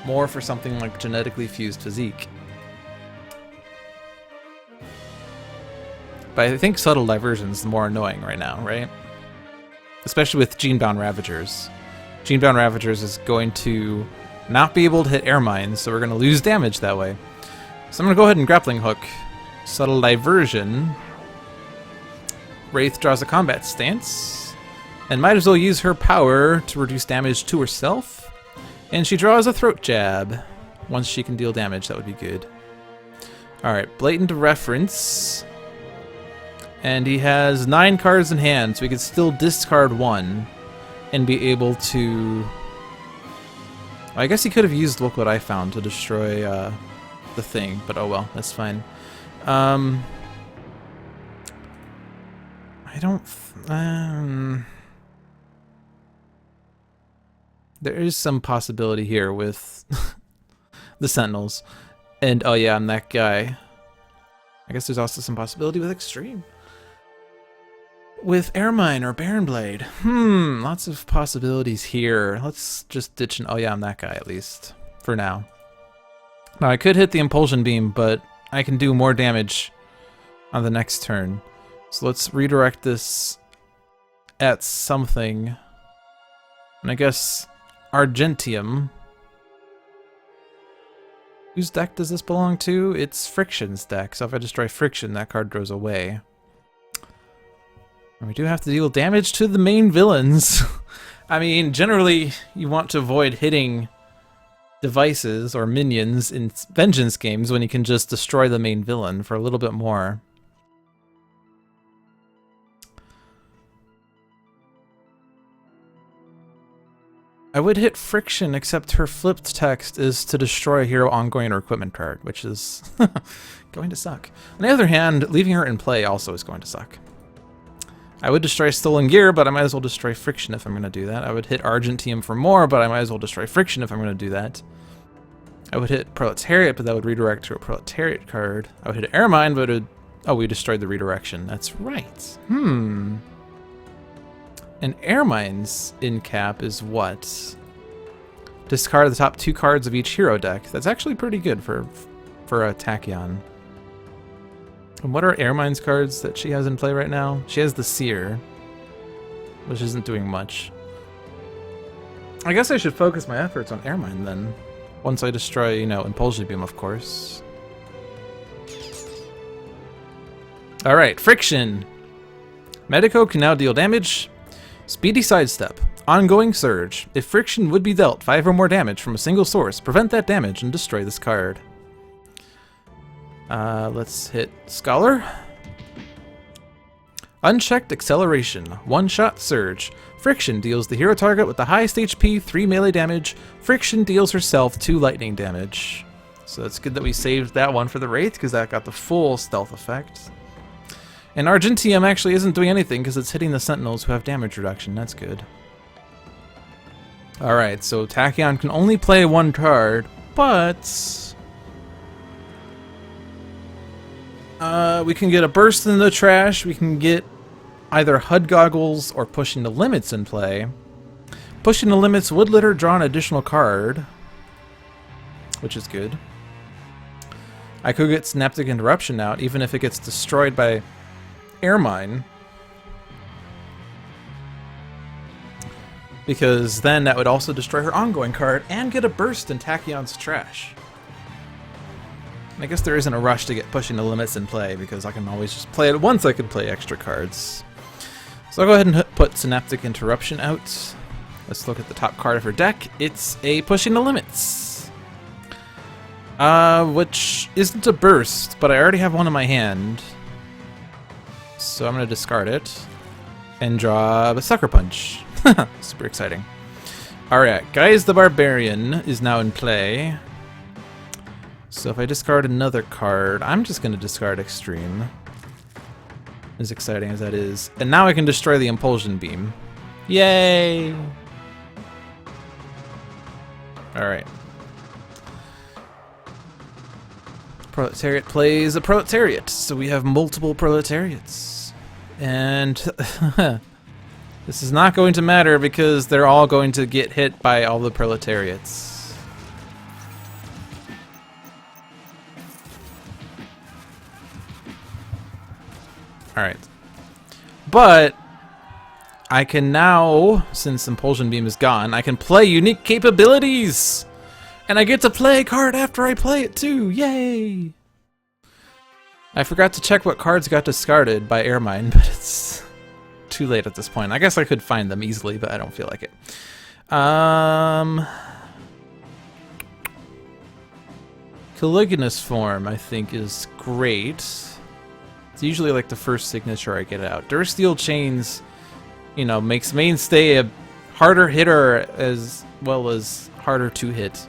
more for something like Genetically Fused Physique. But I think Subtle Diversion is more annoying right now, right? Especially with Genebound Ravagers. Genebound Ravagers is going to not be able to hit Ermine, so we're going to lose damage that way. So I'm going to go ahead and Grappling Hook. Subtle Diversion. Wraith draws a combat stance, and might as well use her power to reduce damage to herself. And she draws a Throat Jab. Once she can deal damage, that would be good. Alright, Blatant Reference. And he has 9 cards in hand, so we could still discard 1 and be able to... I guess he could have used Look What I Found to destroy the thing, but oh well, that's fine. I don't... there is some possibility here with the Sentinels. And oh yeah, I'm that guy. I guess there's also some possibility with Extreme. With Ermine or Baron Blade. Lots of possibilities here. Let's just ditch an... Oh yeah, I'm that guy at least. For now. Now I could hit the Impulsion Beam, but I can do more damage on the next turn. So let's redirect this at something. And I guess Argentium. Whose deck does this belong to? It's Friction's deck, so if I destroy Friction, that card goes away. And we do have to deal damage to the main villains. I mean, generally, you want to avoid hitting devices or minions in Vengeance games when you can just destroy the main villain for a little bit more. I would hit Friction, except her flipped text is to destroy a hero ongoing or equipment card, which is going to suck. On the other hand, leaving her in play also is going to suck. I would destroy Stolen Gear, but I might as well destroy Friction if I'm going to do that. I would hit Argentium for more, but I might as well destroy Friction if I'm going to do that. I would hit Proletariat, but that would redirect to a Proletariat card. I would hit Ermine, but it would... Oh, we destroyed the redirection. That's right. And Ermine's in cap is what? Discard the top 2 cards of each hero deck. That's actually pretty good for a Tachyon. And what are Ermine's cards that she has in play right now? She has the Seer, which isn't doing much. I guess I should focus my efforts on Ermine then. Once I destroy, you know, Impulsion Beam, of course. Alright, Friction. Medico can now deal damage. Speedy Sidestep. Ongoing Surge. If Friction would be dealt 5 or more damage from a single source, prevent that damage and destroy this card. Let's hit Scholar. Unchecked Acceleration. One-shot Surge. Friction deals the hero target with the highest HP 3 melee damage. Friction deals herself 2 lightning damage. So it's good that we saved that one for the Wraith, because that got the full stealth effect. And Argentium actually isn't doing anything because it's hitting the Sentinels who have damage reduction. That's good. Alright, so Tachyon can only play 1 card, but... we can get a Burst in the trash, we can get either HUD Goggles or Pushing the Limits in play. Pushing the Limits would let her draw an additional card, which is good. I could get Synaptic Interruption out, even if it gets destroyed by Ermine. Because then that would also destroy her ongoing card and get a Burst in Tachyon's trash. I guess there isn't a rush to get Pushing the Limits in play, because I can always just play it once I can play extra cards. So I'll go ahead and put Synaptic Interruption out. Let's look at the top card of her deck. It's a Pushing the Limits. Which isn't a Burst, but I already have one in my hand. So I'm going to discard it and draw the Sucker Punch. Super exciting. Alright, Guise the Barbarian is now in play. So if I discard another card, I'm just going to discard Extreme. As exciting as that is. And now I can destroy the Impulsion Beam. Yay! Alright. Proletariat plays a Proletariat, so we have multiple Proletariats. And this is not going to matter because they're all going to get hit by all the Proletariats. Alright. But I can now, since Impulsion Beam is gone, I can play unique capabilities! And I get to play a card after I play it too! Yay! I forgot to check what cards got discarded by Ermine, but it's too late at this point. I guess I could find them easily, but I don't feel like it. Caliginous Form, I think, is great. It's usually like the first signature I get out. Dursteel Chains, you know, makes Mainstay a harder hitter as well as harder to hit.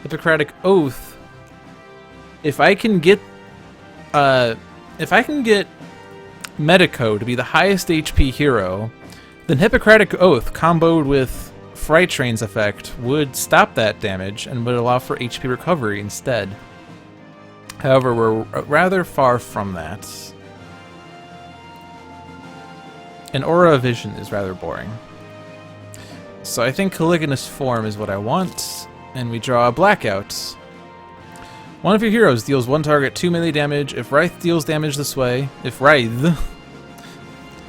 Hippocratic Oath. If I can get Medico to be the highest HP hero, then Hippocratic Oath comboed with Fright Train's effect would stop that damage and would allow for HP recovery instead. However, we're rather far from that. And Aura of Vision is rather boring. So I think Caliginous Form is what I want, and we draw a Blackout. One of your heroes deals 1 target 2 melee damage. If Wraith deals damage this way, if Wraith...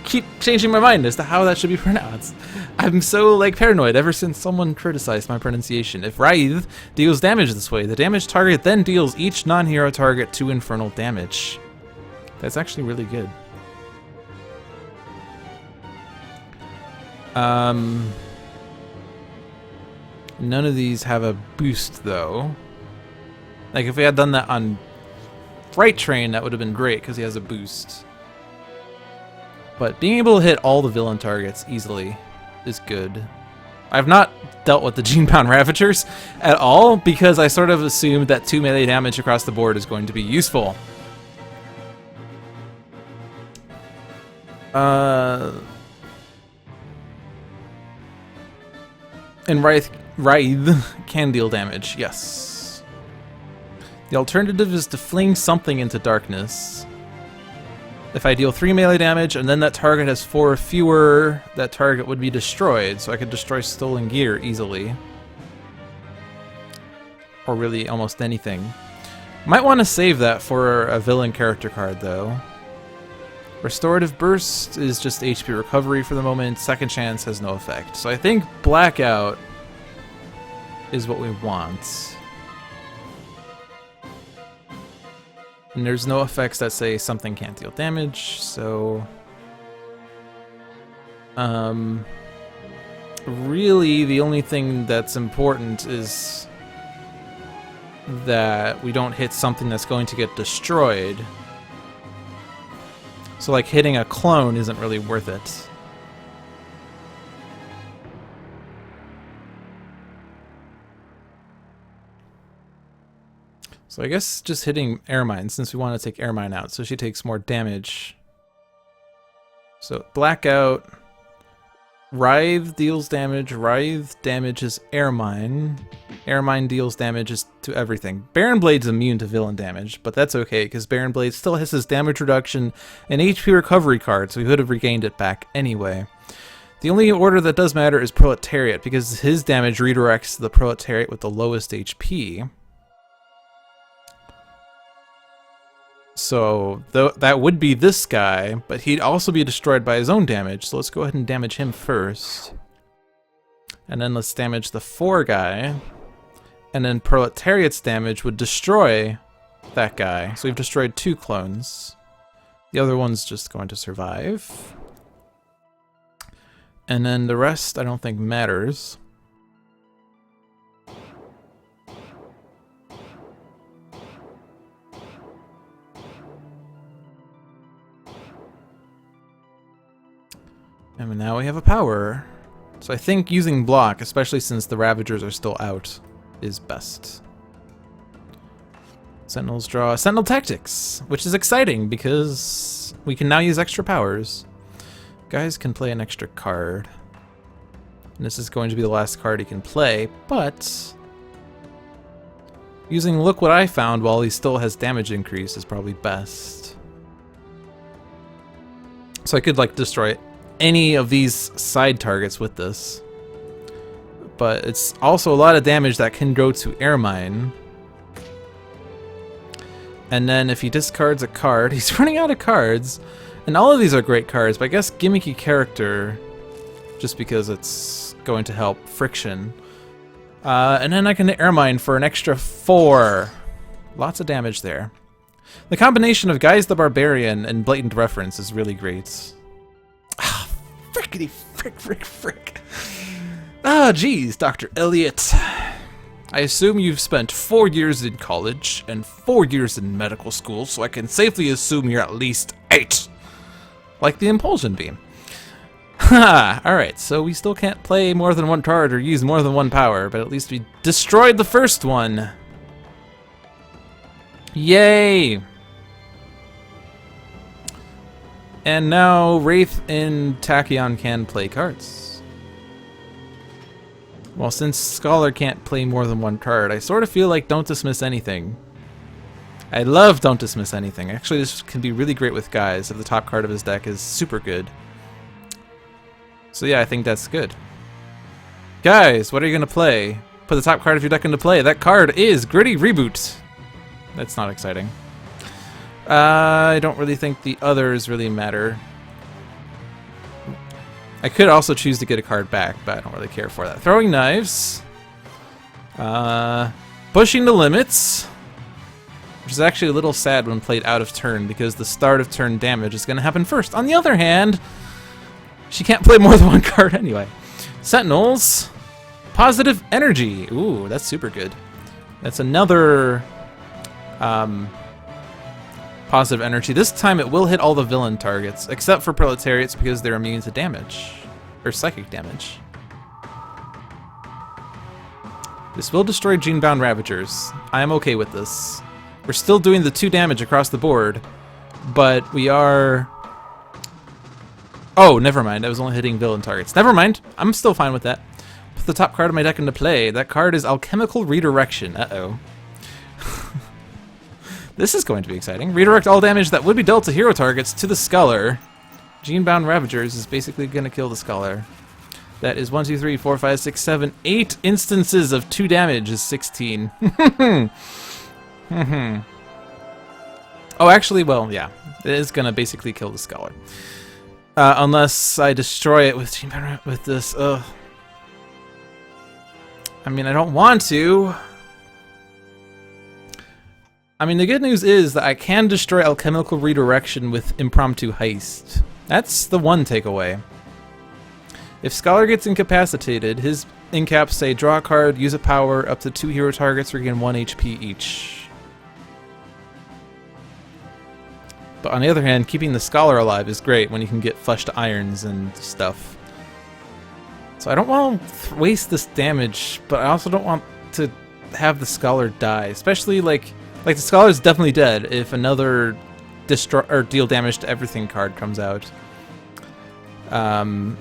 Keep changing my mind as to how that should be pronounced. I'm so, like, paranoid ever since someone criticized my pronunciation. If Wraith deals damage this way, the damage target then deals each non-hero target 2 infernal damage. That's actually really good. None of these have a boost, though. Like, if we had done that on Fright Train, that would have been great, because he has a boost. But being able to hit all the villain targets easily is good. I've not dealt with the Genebound Ravagers at all, because I sort of assumed that 2 melee damage across the board is going to be useful. And Wraith can deal damage, yes. The alternative is to fling something into darkness. If I deal 3 melee damage and then that target has 4 or fewer, that target would be destroyed, so I could destroy stolen gear easily. Or really almost anything. Might want to save that for a villain character card, though. Restorative Burst is just HP recovery for the moment. Second Chance has no effect. So I think Blackout is what we want. And there's no effects that say something can't deal damage, so... really, the only thing that's important is that we don't hit something that's going to get destroyed. So, like, hitting a clone isn't really worth it. So I guess just hitting Ermine, since we want to take Ermine out, so she takes more damage. So, Blackout... Wraith deals damage. Wraith damages Ermine. Ermine deals damages to everything. Baron Blade's immune to villain damage, but that's okay, because Baron Blade still has his damage reduction and HP recovery card, so he would have regained it back anyway. The only order that does matter is Proletariat, because his damage redirects to the Proletariat with the lowest HP. So, that would be this guy, but he'd also be destroyed by his own damage, so let's go ahead and damage him first. And then let's damage the 4 guy. And then Proletariat's damage would destroy that guy. So we've destroyed 2 clones. The other one's just going to survive. And then the rest I don't think matters. And now we have a power. So I think using block, especially since the Ravagers are still out, is best. Sentinels draw Sentinel Tactics, which is exciting because we can now use extra powers. Guise can play an extra card. And this is going to be the last card he can play, but using Look What I Found while he still has damage increase is probably best. So I could like destroy any of these side targets with this. But it's also a lot of damage that can go to Ermine. And then if he discards a card, he's running out of cards. And all of these are great cards, but I guess Gimmicky Character, just because it's going to help Friction. And then I can hit Ermine for an extra 4. Lots of damage there. The combination of Guise the Barbarian and Blatant Reference is really great. Frickety frick. Ah, geez, Dr. Elliot. I assume you've spent 4 years in college and 4 years in medical school, so I can safely assume you're at least 8. Like the Impulsion Beam. Ha! Alright, so we still can't play more than 1 card or use more than 1 power, but at least we destroyed the first one. Yay! And now Wraith and Tachyon can play cards. Well, since Scholar can't play more than 1 card, I sort of feel like Don't Dismiss Anything. I love Don't Dismiss Anything. Actually, this can be really great with Guise if the top card of his deck is super good. So yeah, I think that's good. Guys, what are you going to play? Put the top card of your deck into play. That card is Gritty Reboot. That's not exciting. I don't really think the others really matter. I could also choose to get a card back, but I don't really care for that. Throwing Knives. Pushing the Limits. Which is actually a little sad when played out of turn, because the start of turn damage is going to happen first. On the other hand, she can't play more than 1 card anyway. Sentinels. Positive Energy. Ooh, that's super good. That's another... positive energy. This time it will hit all the villain targets, except for Proletariats because they're immune to damage. Or psychic damage. This will destroy Genebound Ravagers. I am okay with this. We're still doing the 2 damage across the board, but we are... Oh, never mind. I was only hitting villain targets. Never mind. I'm still fine with that. Put the top card of my deck into play. That card is Alchemical Redirection. Uh-oh. This is going to be exciting. Redirect all damage that would be dealt to hero targets to the Scholar. Genebound Ravagers is basically going to kill the Scholar. That is 1, 2, 3, 4, 5, 6, 7, 8 instances of 2 damage is 16. Oh, actually, well, yeah. It is going to basically kill the Scholar. Unless I destroy it with Genebound with this. Ugh. I mean, I don't want to. I mean, the good news is that I can destroy alchemical redirection with impromptu haste. That's the one takeaway. If Scholar gets incapacitated, his incaps say draw a card, use a power, up to 2 hero targets regain 1 HP each. But on the other hand, keeping the Scholar alive is great when you can get flushed irons and stuff. So I don't want to waste this damage, but I also don't want to have the Scholar die. Especially like the Scholar's definitely dead if another destroy or deal damage to everything card comes out. And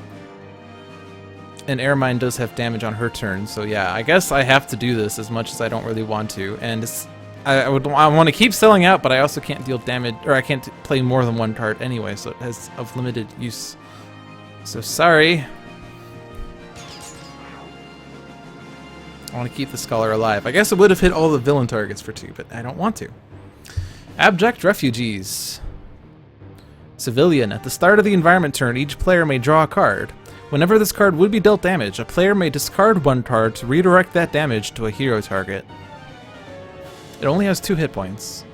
Ermine does have damage on her turn, so yeah, I guess I have to do this as much as I don't really want to. And it's, I want to keep selling out, but I also can't deal damage, or I can't play more than one card anyway, so it has of limited use. So sorry. I want to keep the Scholar alive. I guess it would have hit all the villain targets for 2, but I don't want to. Abject Refugees. Civilian. At the start of the environment turn, each player may draw a card. Whenever this card would be dealt damage, a player may discard 1 card to redirect that damage to a hero target. It only has 2 hit points.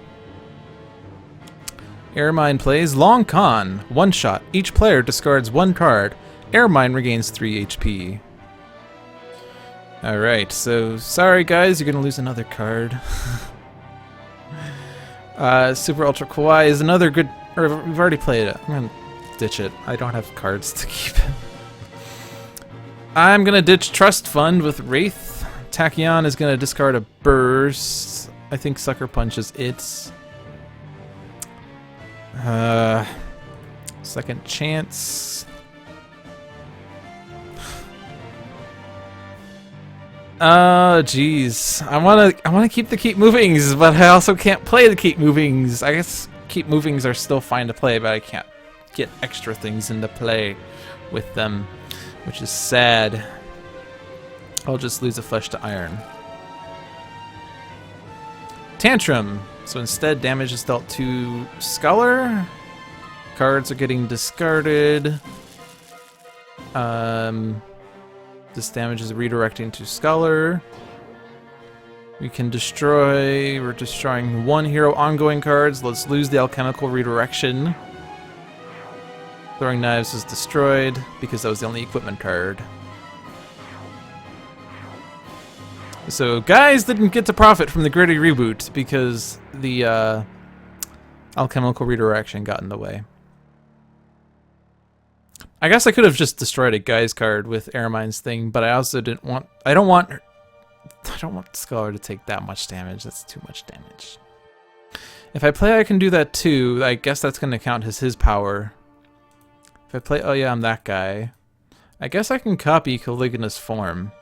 Ermine plays Long Con. 1 shot. Each player discards 1 card. Ermine regains 3 HP. Alright, so sorry guys, you're gonna lose another card. Super Ultra Kawaii is another good, or we've already played it. I'm gonna ditch it. I don't have cards to keep it. I'm gonna ditch Trust Fund with Wraith. Tachyon is gonna discard a Burst. I think Sucker Punch is it. Second Chance. Jeez. I wanna keep the Keep Movings, but I also can't play the Keep Movings. I guess Keep Movings are still fine to play, but I can't get extra things into play with them, which is sad. I'll just lose a Flesh to Iron. Tantrum. So instead, damage is dealt to Scholar. Cards are getting discarded. This damage is redirecting to Scholar. We can destroy. We're destroying 1 hero ongoing cards. Let's lose the alchemical redirection. Throwing Knives is destroyed because that was the only equipment card. So Guise didn't get to profit from the gritty reboot because the alchemical redirection got in the way. I guess I could have just destroyed a Guise card with Ermine's thing, but I also didn't want. I don't want Scholar to take that much damage. That's too much damage. If I play, I can do that too. I guess that's going to count as his power. If I play, oh yeah, I'm that guy. I guess I can copy Caligula's form,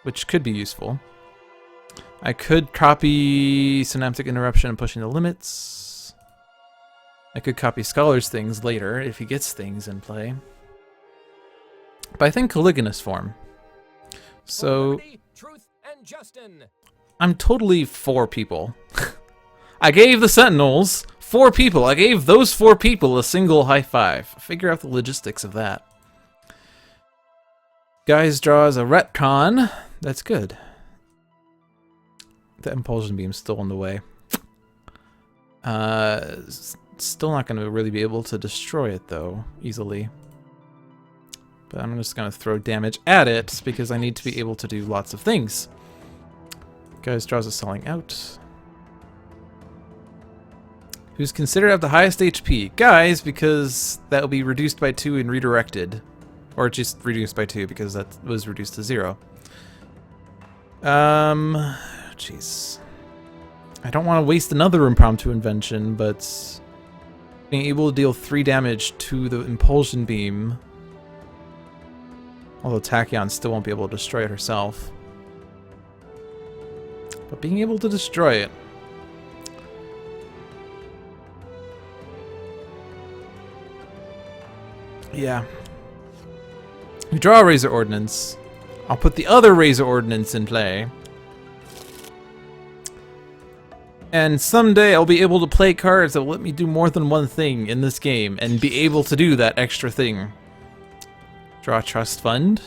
which could be useful. I could copy Synaptic Interruption and Pushing the Limits. I could copy Scholar's things later if he gets things in play. But I think Caligula's form. So I'm totally 4 people. I gave the Sentinels 4 people. I gave those 4 people a single high five. Figure out the logistics of that. Guise draws a retcon. That's good. The Impulsion Beam's still in the way. Still not going to really be able to destroy it, though, easily. But I'm just going to throw damage at it, because I need to be able to do lots of things. Guise draws a Selling Out. Who's considered to have the highest HP? Guise, because that will be reduced by 2 and redirected. Or just reduced by 2, because that was reduced to 0. Jeez. I don't want to waste another impromptu invention, but being able to deal 3 damage to the Impulsion Beam, although Tachyon still won't be able to destroy it herself. But being able to destroy it. Yeah. We draw a Razor Ordnance. I'll put the other Razor Ordnance in play. And someday I'll be able to play cards that will let me do more than one thing in this game and be able to do that extra thing. Draw a Trust Fund.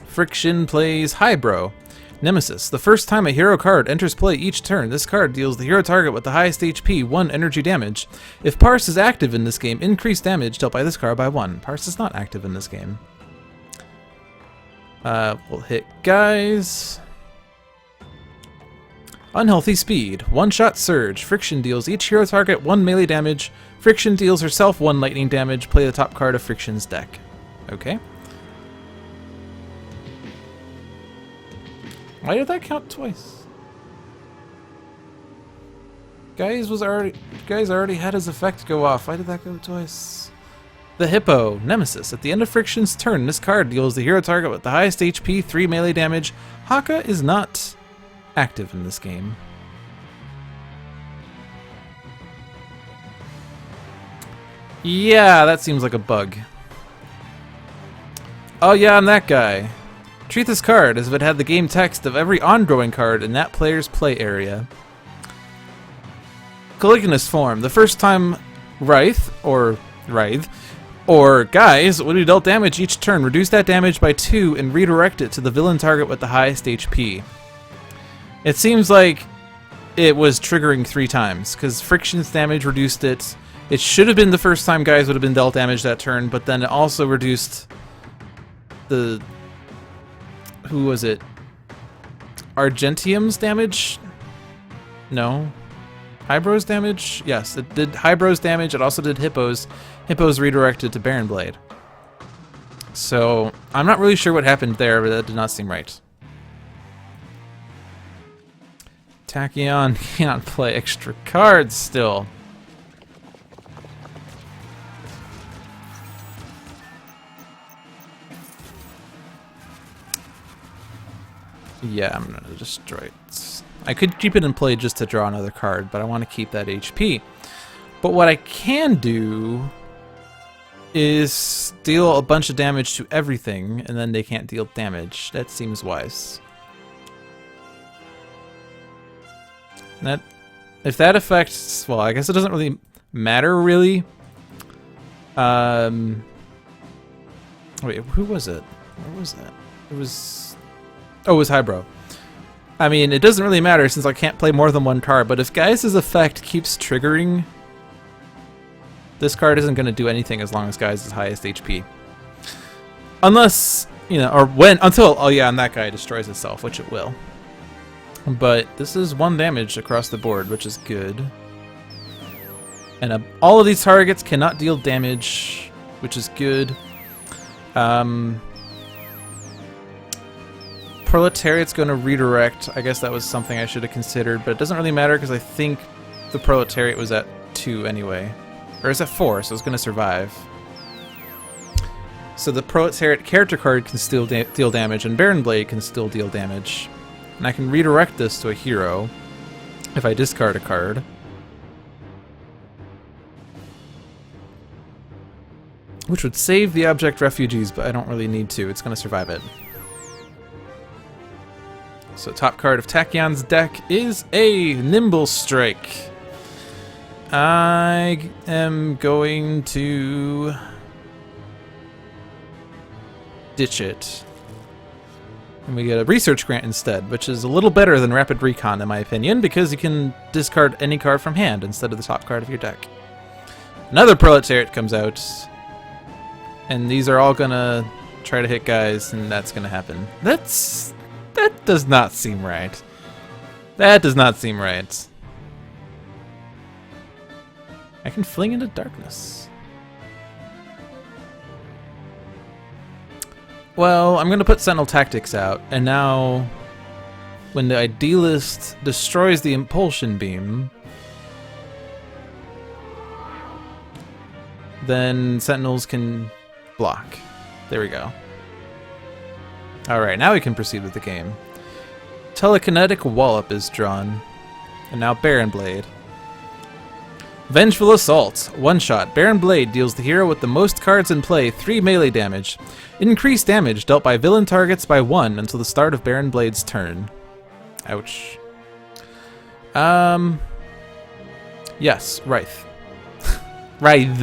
Friction plays Highbrow. Nemesis. The first time a hero card enters play each turn, this card deals the hero target with the highest HP 1 energy damage. If Parse is active in this game, increase damage dealt by this card by 1. Parse is not active in this game. We'll hit Guise. Unhealthy Speed. One-shot Surge. Friction deals each hero target 1 melee damage. Friction deals herself 1 lightning damage. Play the top card of Friction's deck. Okay. Why did that count twice? Guise already had his effect go off. Why did that go twice? The Hippo, Nemesis. At the end of Friction's turn, this card deals the hero target with the highest HP 3 melee damage. Haka is not active in this game. Yeah, that seems like a bug. Oh yeah, I'm that guy. Treat this card as if it had the game text of every ongoing card in that player's play area. Caliginous form. The first time Wraith, or Guise would be dealt damage each turn. Reduce that damage by 2 and redirect it to the villain target with the highest HP. It seems like it was triggering 3 times, because Friction's damage reduced it. It should have been the first time Guise would have been dealt damage that turn, but then it also reduced the... Who was it? Argentium's damage? No. Hybro's damage? Yes, it did Hybro's damage. It also did Hippo's. Hippo's redirected to Baron Blade. So, I'm not really sure what happened there, but that did not seem right. Tachyon can't play extra cards still. Yeah, I'm gonna destroy it. I could keep it in play just to draw another card, but I want to keep that HP. But what I can do is deal a bunch of damage to everything, and then they can't deal damage. That seems wise. That, if that affects, well, I guess it doesn't really matter, really. Wait, who was it? Where was that? It was... Oh, it was Hybro. I mean, it doesn't really matter since I can't play more than one card, but if Guise's effect keeps triggering, this card isn't going to do anything as long as Guise is highest HP. Unless, you know, or when, until, oh yeah, and that guy destroys itself, which it will. But this is 1 damage across the board, which is good. And all of these targets cannot deal damage, which is good. Proletariat's going to redirect. I guess that was something I should have considered, but it doesn't really matter because I think the Proletariat was at 2 anyway. Or is at 4, so it's going to survive. So the Proletariat character card can still deal damage, and Baron Blade can still deal damage. And I can redirect this to a hero if I discard a card. Which would save the object refugees, but I don't really need to. It's going to survive it. So top card of Tachyon's deck is a Nimble Strike. I am going to ditch it. And we get a Research Grant instead, which is a little better than Rapid Recon in my opinion, because you can discard any card from hand instead of the top card of your deck. Another Proletariat comes out, and these are all gonna try to hit Guise, and that's gonna happen. That does not seem right. That does not seem right. I can fling into darkness. Well, I'm going to put Sentinel Tactics out, and now when the Idealist destroys the Impulsion Beam, then Sentinels can block. There we go. Alright, now we can proceed with the game. Telekinetic Wallop is drawn. And now Baron Blade. Vengeful Assault. 1 shot. Baron Blade deals the hero with the most cards in play 3 melee damage. Increased damage dealt by villain targets by 1 until the start of Baron Blade's turn. Ouch. Yes, Wraith. Wraith.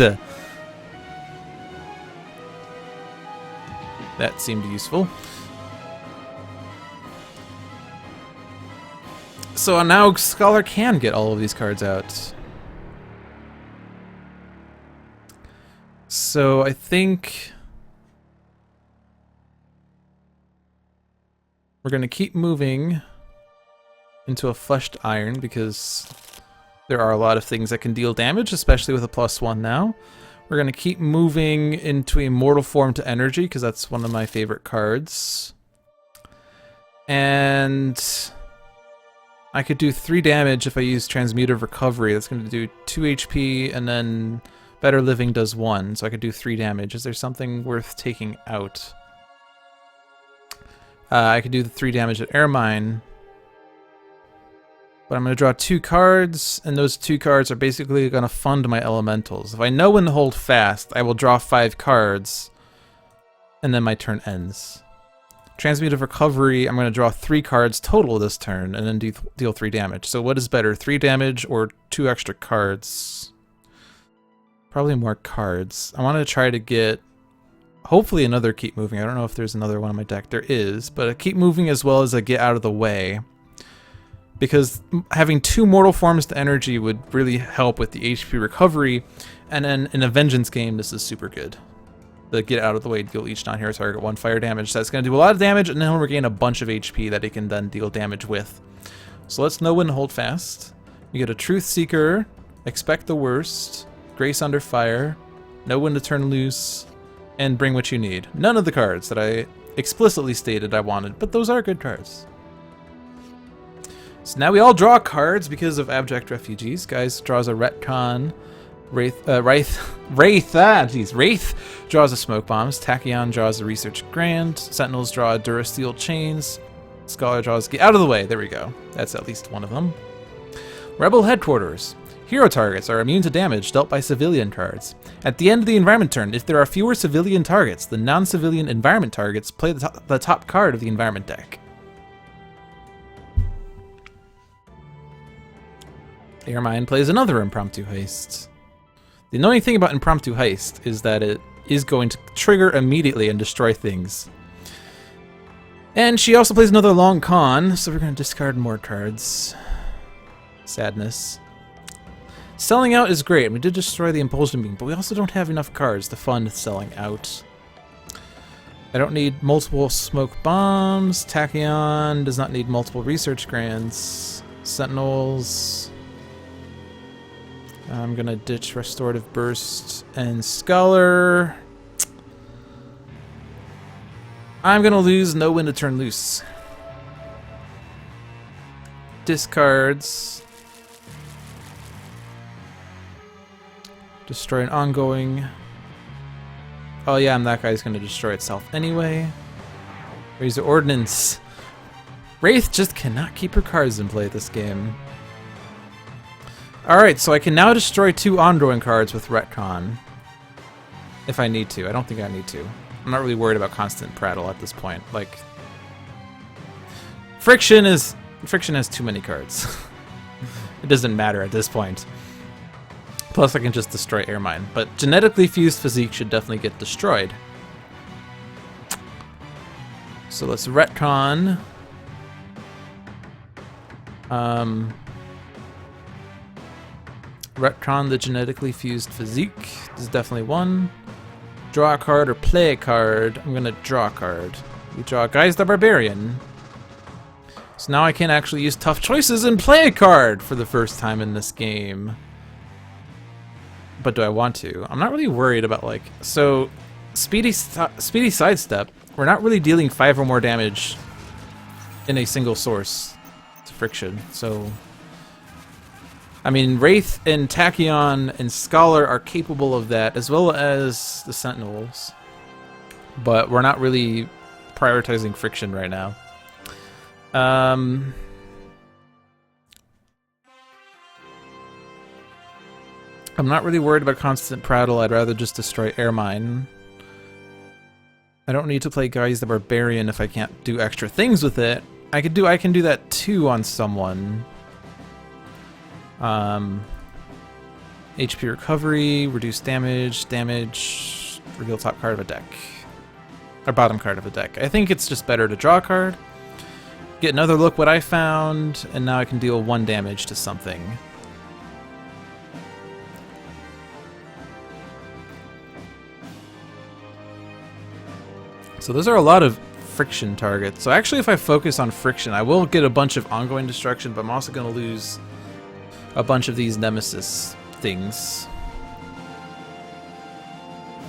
That seemed useful. So now Scholar can get all of these cards out. So I think we're going to keep moving into a Fleshed Iron because there are a lot of things that can deal damage, especially with a +1 now. We're going to keep moving into a Mortal Form to Energy because that's one of my favorite cards. And I could do 3 damage if I use Transmutive Recovery. That's going to do 2 HP, and then Better Living does 1, so I could do 3 damage. Is there something worth taking out? I could do the 3 damage at Ermine. But I'm going to draw 2 cards, and those 2 cards are basically going to fund my elementals. If I know when to hold fast, I will draw 5 cards, and then my turn ends. Transmutive Recovery, I'm going to draw 3 cards total this turn, and then deal 3 damage. So what is better, 3 damage or 2 extra cards? Probably more cards. I want to try to get, hopefully, another Keep Moving. I don't know if there's another one on my deck. There is, but a Keep Moving as well as a Get Out of the Way. Because having 2 Mortal Forms to Energy would really help with the HP recovery, and then in a Vengeance game, this is super good. The Get Out of the Way, deal each non-hero target 1 fire damage. So that's going to do a lot of damage, and then he'll regain a bunch of HP that he can then deal damage with. So let's know when to hold fast. You get a Truth Seeker, Expect the Worst, Grace Under Fire, Know When to Turn Loose, and Bring What You Need. None of the cards that I explicitly stated I wanted, but those are good cards. So now we all draw cards because of Abject Refugees. Guise draws a Retcon. Wraith draws a Smoke Bombs. Tachyon draws a Research Grand. Sentinels draw Durasteel Chains. Scholar draws Get Out of the Way. There we go. That's at least one of them. Rebel Headquarters. Hero targets are immune to damage dealt by civilian cards. At the end of the environment turn, if there are fewer civilian targets, the non-civilian environment targets play the top card of the environment deck. Ermine plays another Impromptu Heist. The annoying thing about Impromptu Heist is that it is going to trigger immediately and destroy things. And she also plays another Long Con, so we're going to discard more cards. Sadness. Selling out is great. We did destroy the Impulsion Beam, but we also don't have enough cards to fund selling out. I don't need multiple Smoke Bombs. Tachyon does not need multiple Research Grands. Sentinels. I'm gonna ditch Restorative Burst and Scholar. I'm gonna lose Know When to Turn Loose. Discards. Destroy an ongoing. Oh yeah, and that guy's gonna destroy itself anyway. Raise the Ordnance. Wraith just cannot keep her cards in play this game. Alright, so I can now destroy 2 ongoing cards with Retcon. If I need to. I don't think I need to. I'm not really worried about constant prattle at this point. Like, Friction has too many cards. It doesn't matter at this point. Plus I can just destroy Ermine. But Genetically Fused Physique should definitely get destroyed. So let's Retcon. Retcon the Genetically Fused Physique. This is definitely one. Draw a card or play a card. I'm gonna draw a card. We draw Guise the Barbarian. So now I can actually use Tough Choices and play a card for the first time in this game. But do I want to? I'm not really worried about, like... So, Speedy Sidestep, we're not really dealing 5 or more damage in a single source to Friction, so... I mean, Wraith and Tachyon and Scholar are capable of that, as well as the Sentinels. But we're not really prioritizing Friction right now. I'm not really worried about constant prattle. I'd rather just destroy Ermine. I don't need to play Guise the Barbarian if I can't do extra things with it. I can do that too on someone. HP recovery, reduce damage, reveal top card of a deck. Or bottom card of a deck. I think it's just better to draw a card. get another look what I found, and now I can deal 1 damage to something. So those are a lot of friction targets. So actually if I focus on friction, I will get a bunch of ongoing destruction, but I'm also going to lose a bunch of these nemesis things.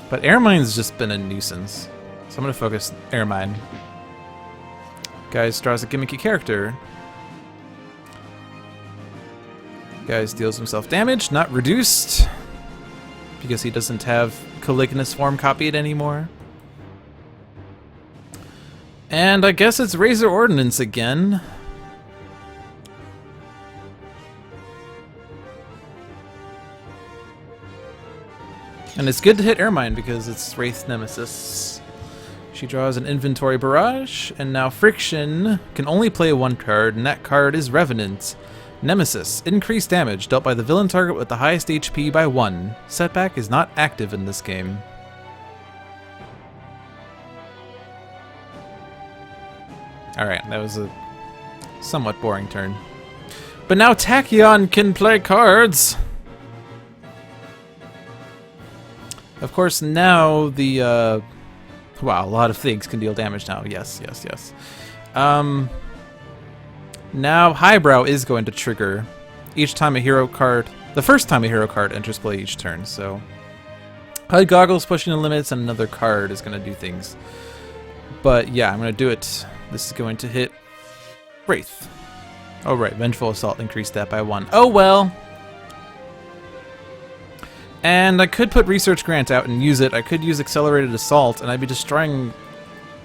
But Ermine's just been a nuisance. So I'm going to focus Ermine. Guise draws a gimmicky character. Guise deals himself damage, not reduced, because he doesn't have Caligulous form copied anymore. And I guess it's Razor Ordnance again. And it's good to hit Ermine because it's Wraith Nemesis. She draws an inventory barrage, and now Friction can only play 1 card, and that card is Revenant. Nemesis, increased damage dealt by the villain target with the highest HP by 1. Setback is not active in this game. Alright, that was a somewhat boring turn. But now Tachyon can play cards! Of course, now the, wow, a lot of things can deal damage now. Yes, yes, yes. Now Highbrow is going to trigger each time a hero card, the first time a hero card enters play each turn, so... HUD Goggles pushing the limits, and another card is going to do things. But yeah, I'm going to do it. This is going to hit Wraith. Oh right, Vengeful Assault increased that by 1. Oh well! And I could put Research Grant out and use it. I could use Accelerated Assault, and I'd be destroying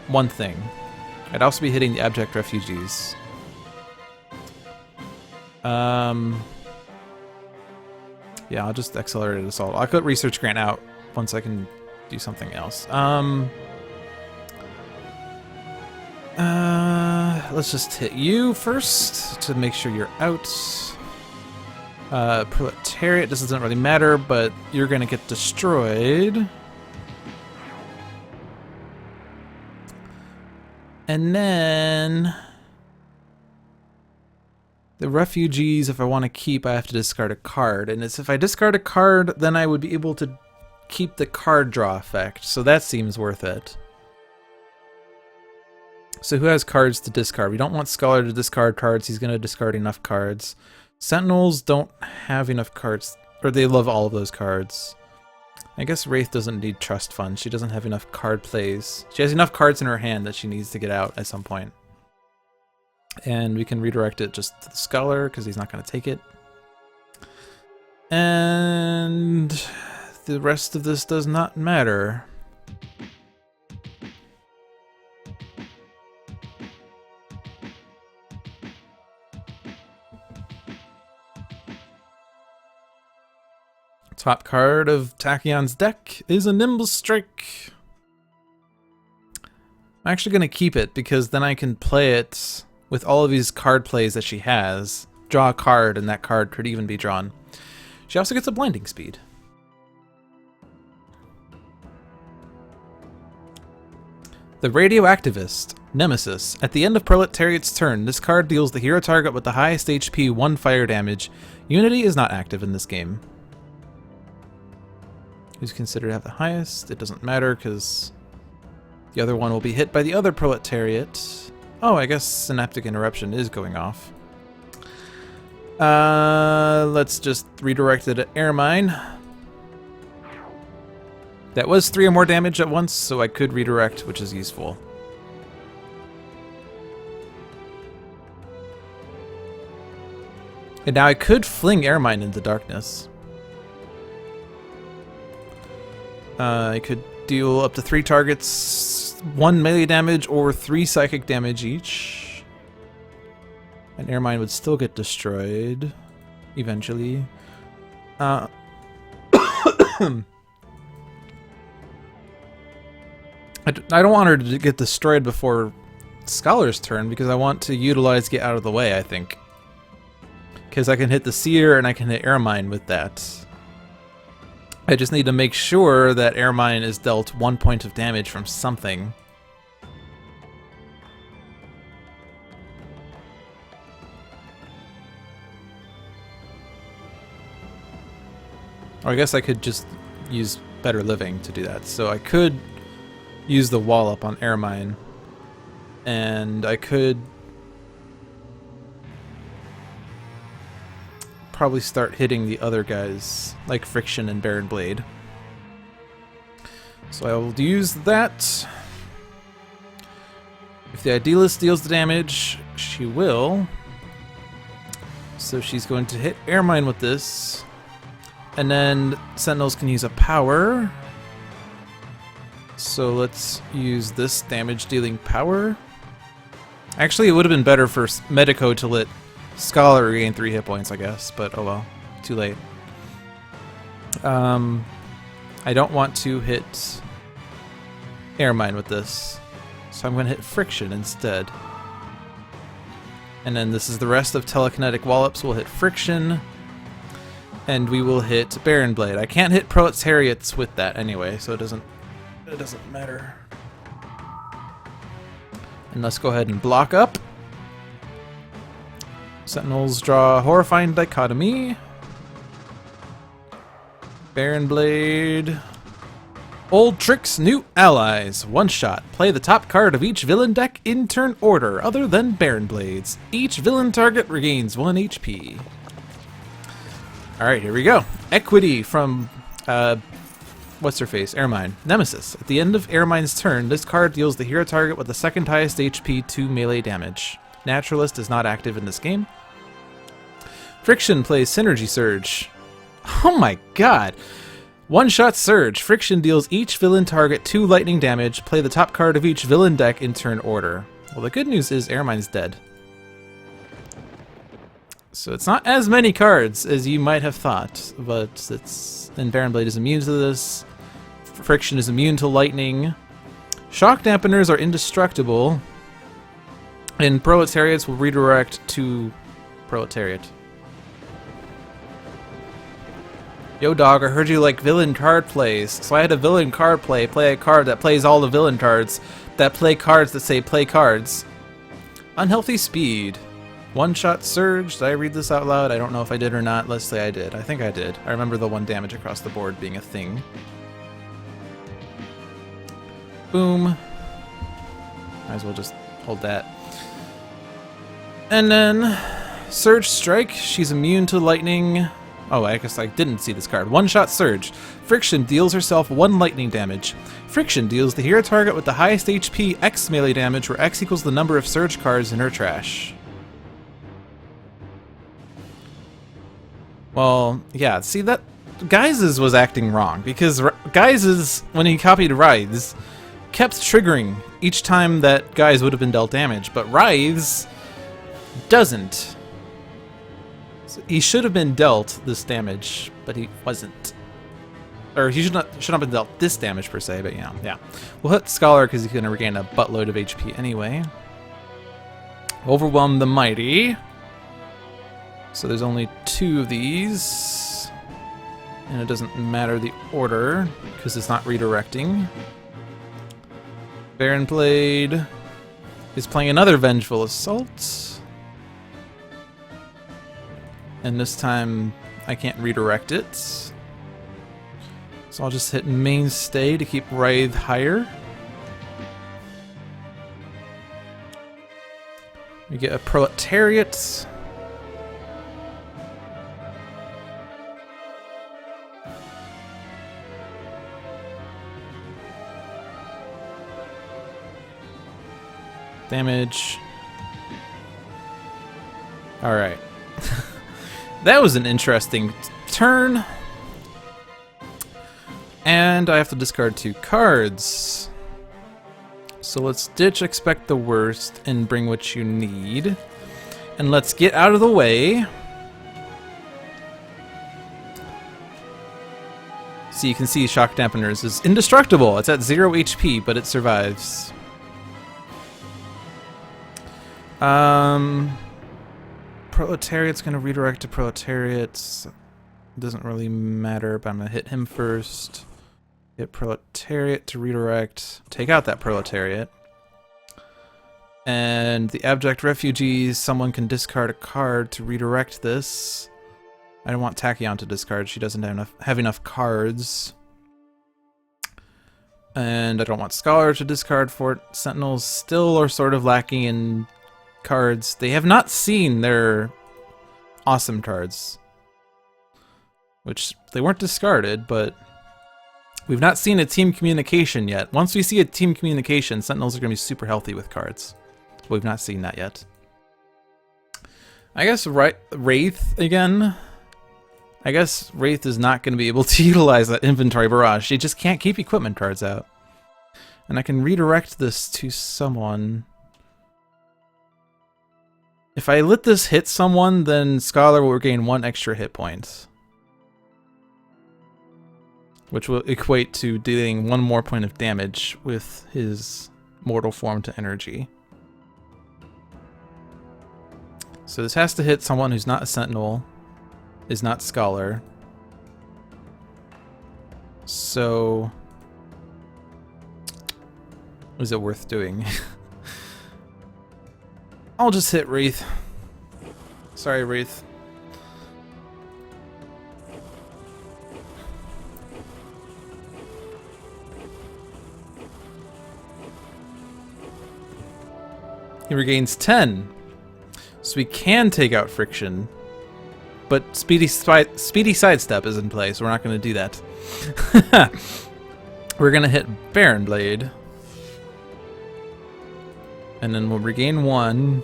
1 thing. I'd also be hitting the Abject Refugees. Yeah, I'll just Accelerated Assault. I'll put Research Grant out once I can do something else. Let's just hit you first to make sure you're out. Proletariat, this doesn't really matter, but you're gonna get destroyed. And then... the refugees, if I want to keep, I have to discard a card. And it's if I discard a card, then I would be able to keep the card draw effect. So that seems worth it. So who has cards to discard? We don't want Scholar to discard cards. He's going to discard enough cards. Sentinels don't have enough cards, or they love all of those cards. I guess Wraith doesn't need Trust Fund. She doesn't have enough card plays. She has enough cards in her hand that she needs to get out at some point. And we can redirect it just to the Scholar, because he's not going to take it. And the rest of this does not matter. Top card of Tachyon's deck is a Nimble Strike. I'm actually going to keep it, because then I can play it with all of these card plays that she has. Draw a card, and that card could even be drawn. She also gets a Blinding Speed. The Radioactivist, Nemesis. At the end of Proletariat's turn, this card deals the hero target with the highest HP 1 fire damage. Unity is not active in this game. Who's considered to have the highest? It doesn't matter, because the other one will be hit by the other Proletariat. Oh, I guess Synaptic Interruption is going off. Let's just redirect it at Ermine. That was 3 or more damage at once, so I could redirect, which is useful. And now I could fling Ermine into darkness. I could deal up to 3 targets, 1 melee damage or 3 psychic damage each. And Ermine would still get destroyed, eventually. I don't want her to get destroyed before Scholar's turn, because I want to utilize Get Out of the Way, I think. Because I can hit the Seer and I can hit Ermine with that. I just need to make sure that Ermine is dealt 1 point of damage from something. Or I guess I could just use Better Living to do that. So I could use the wall up on Ermine. And I could probably start hitting the other guys, like Friction and Baron Blade. So I will use that. If the Idealist deals the damage, she will. So she's going to hit Ermine with this. And then Sentinels can use a power. So let's use this damage dealing power. Actually, it would have been better for Medico to let Scholar regain 3 hit points, I guess. But oh well, too late. I don't want to hit Ermine with this. So I'm going to hit Friction instead. And then this is the rest of Telekinetic Wallops. We'll hit Friction. And we will hit Baron Blade. I can't hit Proletariats with that anyway, so it doesn't matter. And let's go ahead and block up. Sentinels draw Horrifying Dichotomy. Baron Blade. Old Tricks, New Allies. One shot. Play the top card of each villain deck in turn order, other than Baron Blades. Each villain target regains 1 HP. Alright, here we go. Equity from, what's her face? Ermine. Nemesis. At the end of Ermine's turn, this card deals the hero target with the second highest HP 2 melee damage. Naturalist is not active in this game. Friction plays Synergy Surge. Oh my god! One-shot Surge. Friction deals each villain target 2 lightning damage. Play the top card of each villain deck in turn order. Well, the good news is Ermine's dead. So it's not as many cards as you might have thought, but it's... And Baron Blade is immune to this. Friction is immune to lightning. Shock Dampeners are indestructible. And Proletariats will redirect to Proletariat. Yo dog, I heard you like villain card plays, so I had a villain card play a card that plays all the villain cards, that play cards that say play cards. Unhealthy Speed. One-shot Surge. Did I read this out loud? I don't know if I did or not. Let's say I did. I think I did. I remember the 1 damage across the board being a thing. Boom. Might as well just hold that. And then Surge Strike. She's immune to lightning. Oh, I guess I didn't see this card. One-shot Surge. Friction deals herself 1 lightning damage. Friction deals the hero target with the highest HP X melee damage, where X equals the number of Surge cards in her trash. Well, yeah, see that Guises was acting wrong, because Guises, when he copied Wraiths, kept triggering each time that Guise would have been dealt damage, but Wraiths doesn't. So he should have been dealt this damage, but he wasn't. Or he should not have been dealt this damage per se, but yeah. We'll hit Scholar because he's going to regain a buttload of HP anyway. Overwhelm the Mighty. So there's only 2 of these. And it doesn't matter the order, because it's not redirecting. Baron Blade is playing another Vengeful Assault. And this time I can't redirect it. So I'll just hit Mainstay to keep Wraith higher. We get a Proletariat. Damage. Alright. That was an interesting turn. And I have to discard 2 cards. So let's ditch Expect the Worst and bring what you need. And let's get out of the way. So you can see Shock Dampeners is indestructible. It's at 0 HP, but it survives. Proletariat's gonna redirect to Proletariat. Doesn't really matter, but I'm gonna hit him first. Hit Proletariat to redirect. Take out that Proletariat. And the Abject Refugees, someone can discard a card to redirect this. I don't want Tachyon to discard. She doesn't have enough cards. And I don't want Scholar to discard for it. Sentinels still are sort of lacking in cards. They have not seen their awesome cards. Which, they weren't discarded, but we've not seen a team communication yet. Once we see a team communication, Sentinels are going to be super healthy with cards. But we've not seen that yet. I guess Wraith again. I guess Wraith is not going to be able to utilize that inventory barrage. She just can't keep equipment cards out. And I can redirect this to someone. If I let this hit someone, then Scholar will regain 1 extra hit point. Which will equate to dealing 1 more point of damage with his mortal form to energy. So this has to hit someone who's not a Sentinel, is not Scholar. So, is it worth doing? I'll just hit Wraith. Sorry, Wraith. He regains 10. So we can take out Friction. But Speedy Sidestep is in play, so we're not going to do that. We're going to hit Baron Blade. And then we'll regain 1.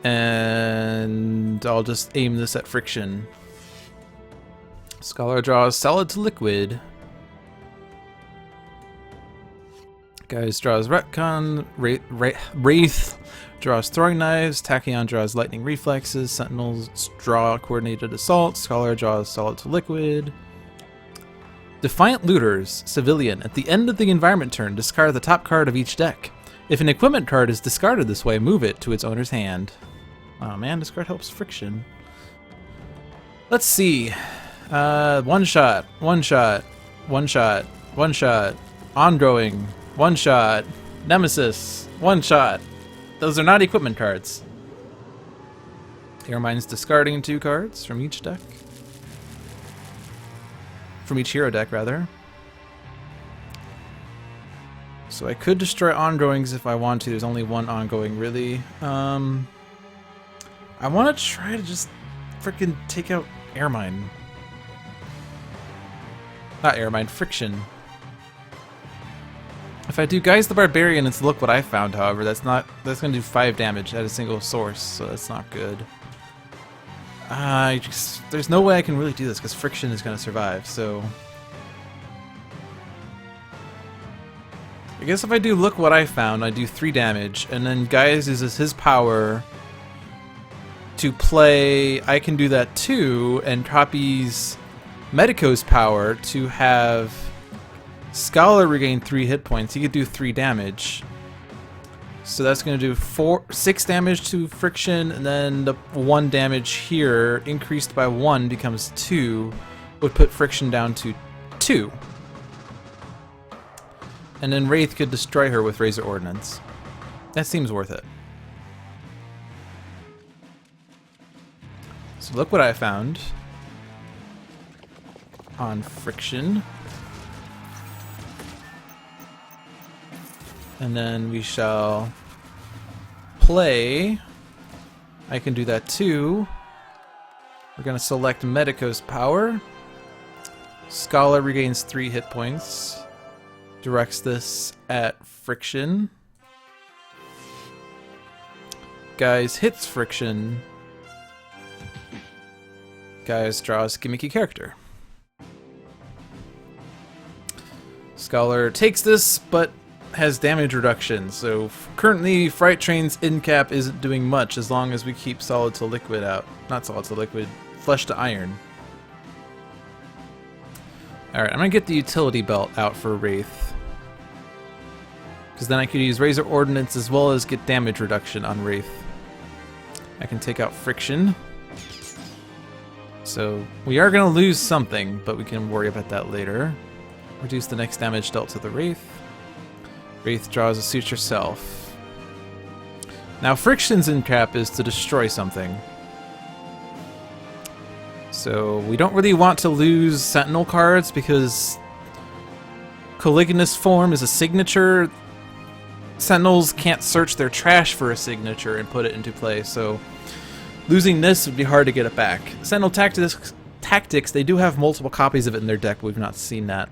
And I'll just aim this at Friction. Scholar draws Solid to Liquid. Guise draws Retcon. Wraith draws Throwing Knives. Tachyon draws Lightning Reflexes. Sentinels draw Coordinated Assault. Scholar draws Solid to Liquid. Defiant Looters, Civilian. At the end of the environment turn, discard the top card of each deck. If an equipment card is discarded this way, move it to its owner's hand. Oh man, this card helps Friction. Let's see. One shot, one shot, one shot, one shot. Ongoing, one shot. Nemesis, one shot. Those are not equipment cards. Ermine's discarding 2 cards from each deck. From each hero deck, rather. So I could destroy ongoings if I want to. There's only 1 ongoing, really. I want to try to just freaking take out Ermine. Not Ermine, Friction. If I do Guise the Barbarian, it's Look What I Found, however. That's going to do 5 damage at a single source, so that's not good. There's no way I can really do this because Friction is going to survive, so... I guess if I do Look What I Found, I do 3 damage, and then Guise uses his power to play... I can do that too, and copies Medico's power to have Scholar regain 3 hit points. He could do 3 damage. So that's going to do 6 damage to Friction, and then the 1 damage here, increased by 1, becomes 2, would put Friction down to 2. And then Wraith could destroy her with Razor Ordnance. That seems worth it. So look what I found on Friction. And then we shall play. I can do that too. We're going to select Medico's power. Scholar regains 3 hit points. Directs this at Friction. Guise hits Friction. Guise draws gimmicky character. Scholar takes this, but has damage reduction, so currently Fright Train's end cap isn't doing much as long as we keep Solid to Liquid out. Not Solid to Liquid, Flesh to Iron. Alright, I'm gonna get the utility belt out for Wraith. Because then I could use Razor Ordnance as well as get damage reduction on Wraith. I can take out Friction. So we are gonna lose something, but we can worry about that later. Reduce the next damage dealt to the Wraith. Wraith draws a Suture Self. Now Friction's end cap is to destroy something. So we don't really want to lose Sentinel cards because Caligulous form is a signature. Sentinels can't search their trash for a signature and put it into play, so losing this would be hard to get it back. Sentinel Tactics, they do have multiple copies of it in their deck, but we've not seen that.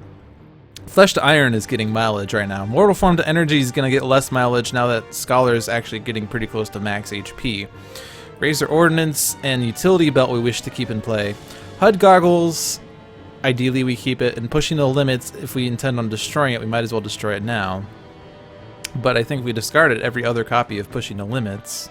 Flesh to Iron is getting mileage right now. Mortal Form to Energy is going to get less mileage now that Scholar is actually getting pretty close to max HP. Razor Ordnance and Utility Belt we wish to keep in play. HUD Goggles, ideally we keep it, and Pushing the Limits, if we intend on destroying it, we might as well destroy it now. But I think we discarded every other copy of Pushing the Limits.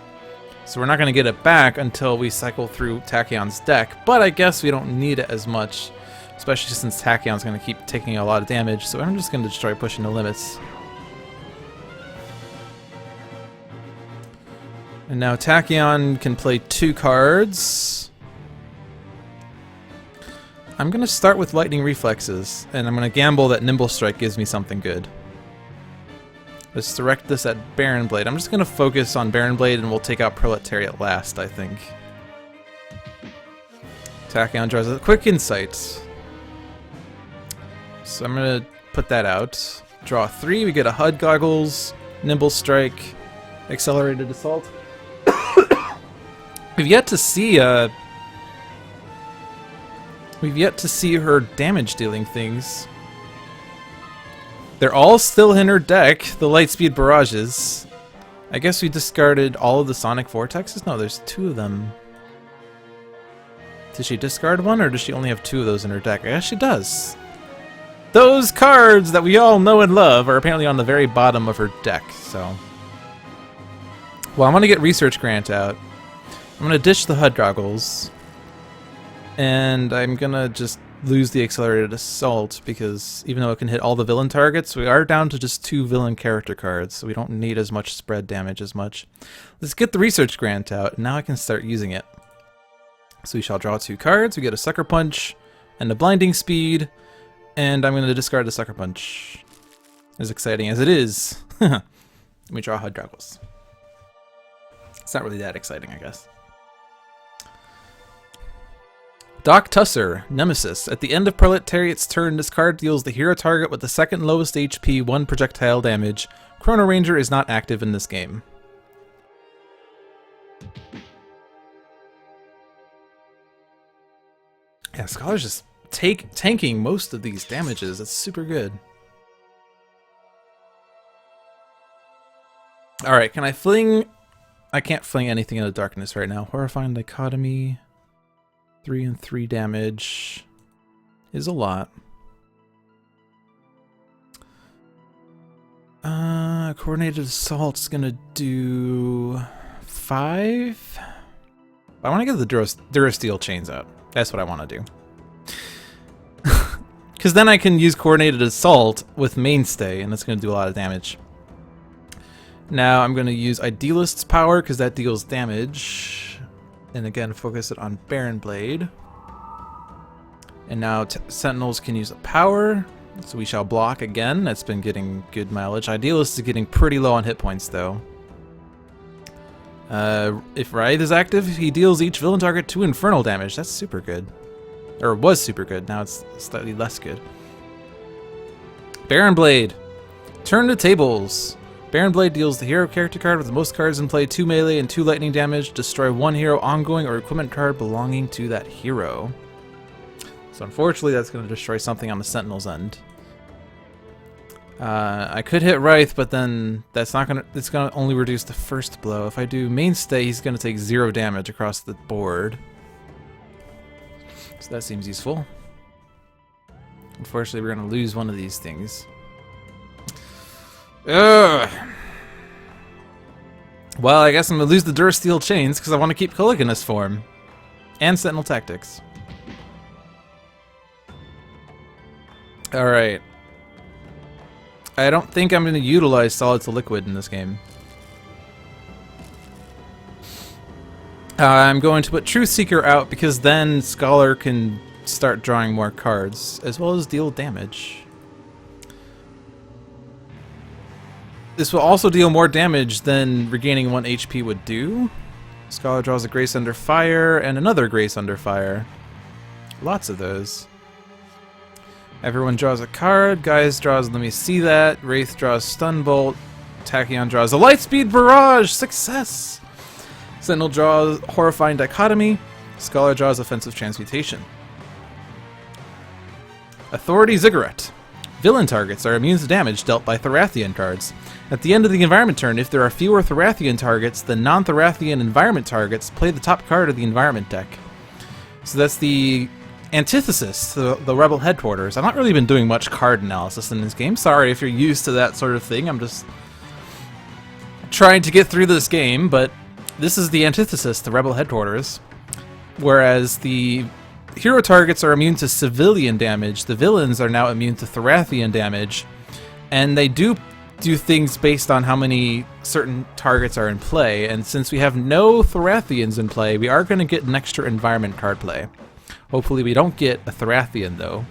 So we're not going to get it back until we cycle through Tachyon's deck, but I guess we don't need it as much, especially since Tachyon's going to keep taking a lot of damage, so I'm just going to destroy Pushing the Limits. And now Tachyon can play 2 cards. I'm going to start with Lightning Reflexes, and I'm going to gamble that Nimble Strike gives me something good. Let's direct this at Baron Blade. I'm just going to focus on Baron Blade and we'll take out Proletariat last, I think. Tachyon draws a Quick Insight. So I'm going to put that out. Draw 3, we get a HUD Goggles, Nimble Strike, Accelerated Assault. We've yet to see her damage dealing things. They're all still in her deck, the Lightspeed Barrages. I guess we discarded all of the Sonic Vortexes? No, there's 2 of them. Did she discard one, or does she only have 2 of those in her deck? I guess she does. Those cards that we all know and love are apparently on the very bottom of her deck, so... Well, I'm going to get Research Grant out. I'm going to ditch the HUD Goggles. And I'm going to just lose the Accelerated Assault, because even though it can hit all the villain targets, we are down to just 2 villain character cards, so we don't need as much spread damage as much. Let's get the Research Grant out, and now I can start using it. So we shall draw 2 cards, we get a Sucker Punch, and a Blinding Speed, and I'm going to discard the Sucker Punch. As exciting as it is. Let me draw HUD Goggles. It's not really that exciting, I guess. Dok'Thorath, Nemesis. At the end of Proletariat's turn, this card deals the hero target with the second lowest HP 1 projectile damage. Chrono Ranger is not active in this game. Yeah, Scholar's just tanking most of these damages. That's super good. Alright, can I fling... I can't fling anything into darkness right now. Horrifying Dichotomy... 3 and 3 damage is a lot. Coordinated Assault's gonna do 5. I want to get the Durasteel Chains out. That's what I want to do. Because then I can use Coordinated Assault with Mainstay, and that's going to do a lot of damage. Now I'm going to use Idealist's Power, because that deals damage. And again, focus it on Baron Blade. And now Sentinels can use a power, so we shall block again. That's been getting good mileage. Idealist is getting pretty low on hit points, though. If Wraith is active, he deals each villain target 2 infernal damage. That's super good. Or was super good. Now it's slightly less good. Baron Blade. Turn the tables. Baron Blade deals the hero character card with the most cards in play 2 melee and 2 lightning damage. Destroy 1 hero ongoing or equipment card belonging to that hero. So unfortunately that's going to destroy something on the Sentinel's end. I could hit Wraith, but then that's not gonna. It's gonna only reduce the first blow. If I do Mainstay, he's gonna take 0 damage across the board. So that seems useful. Unfortunately, we're gonna lose one of these things. Ugh. Well, I guess I'm gonna lose the Durasteel Chains because I want to keep Caligulous form and Sentinel Tactics. All right. I don't think I'm going to utilize Solid to Liquid in this game. I'm going to put Truth Seeker out because then Scholar can start drawing more cards, as well as deal damage. This will also deal more damage than regaining 1 HP would do. Scholar draws a Grace Under Fire and another Grace Under Fire. Lots of those. Everyone draws a card. Guise draws, let me see that. Wraith draws Stun Bolt. Tachyon draws a Lightspeed Barrage! Success! Sentinel draws Horrifying Dichotomy. Scholar draws Offensive Transmutation. Authority Ziggurat. Villain targets are immune to damage dealt by Thorathian cards. At the end of the environment turn, if there are fewer Thorathian targets than non-Thorathian environment targets, play the top card of the environment deck. So that's the antithesis to the Rebel Headquarters. I've not really been doing much card analysis in this game. Sorry if you're used to that sort of thing. I'm just trying to get through this game, but this is the antithesis to Rebel Headquarters. Whereas the hero targets are immune to civilian damage, the villains are now immune to Thorathian damage, and they do things based on how many certain targets are in play, and since we have no Thorathians in play, we are going to get an extra environment card play. Hopefully we don't get a Thorathian, though.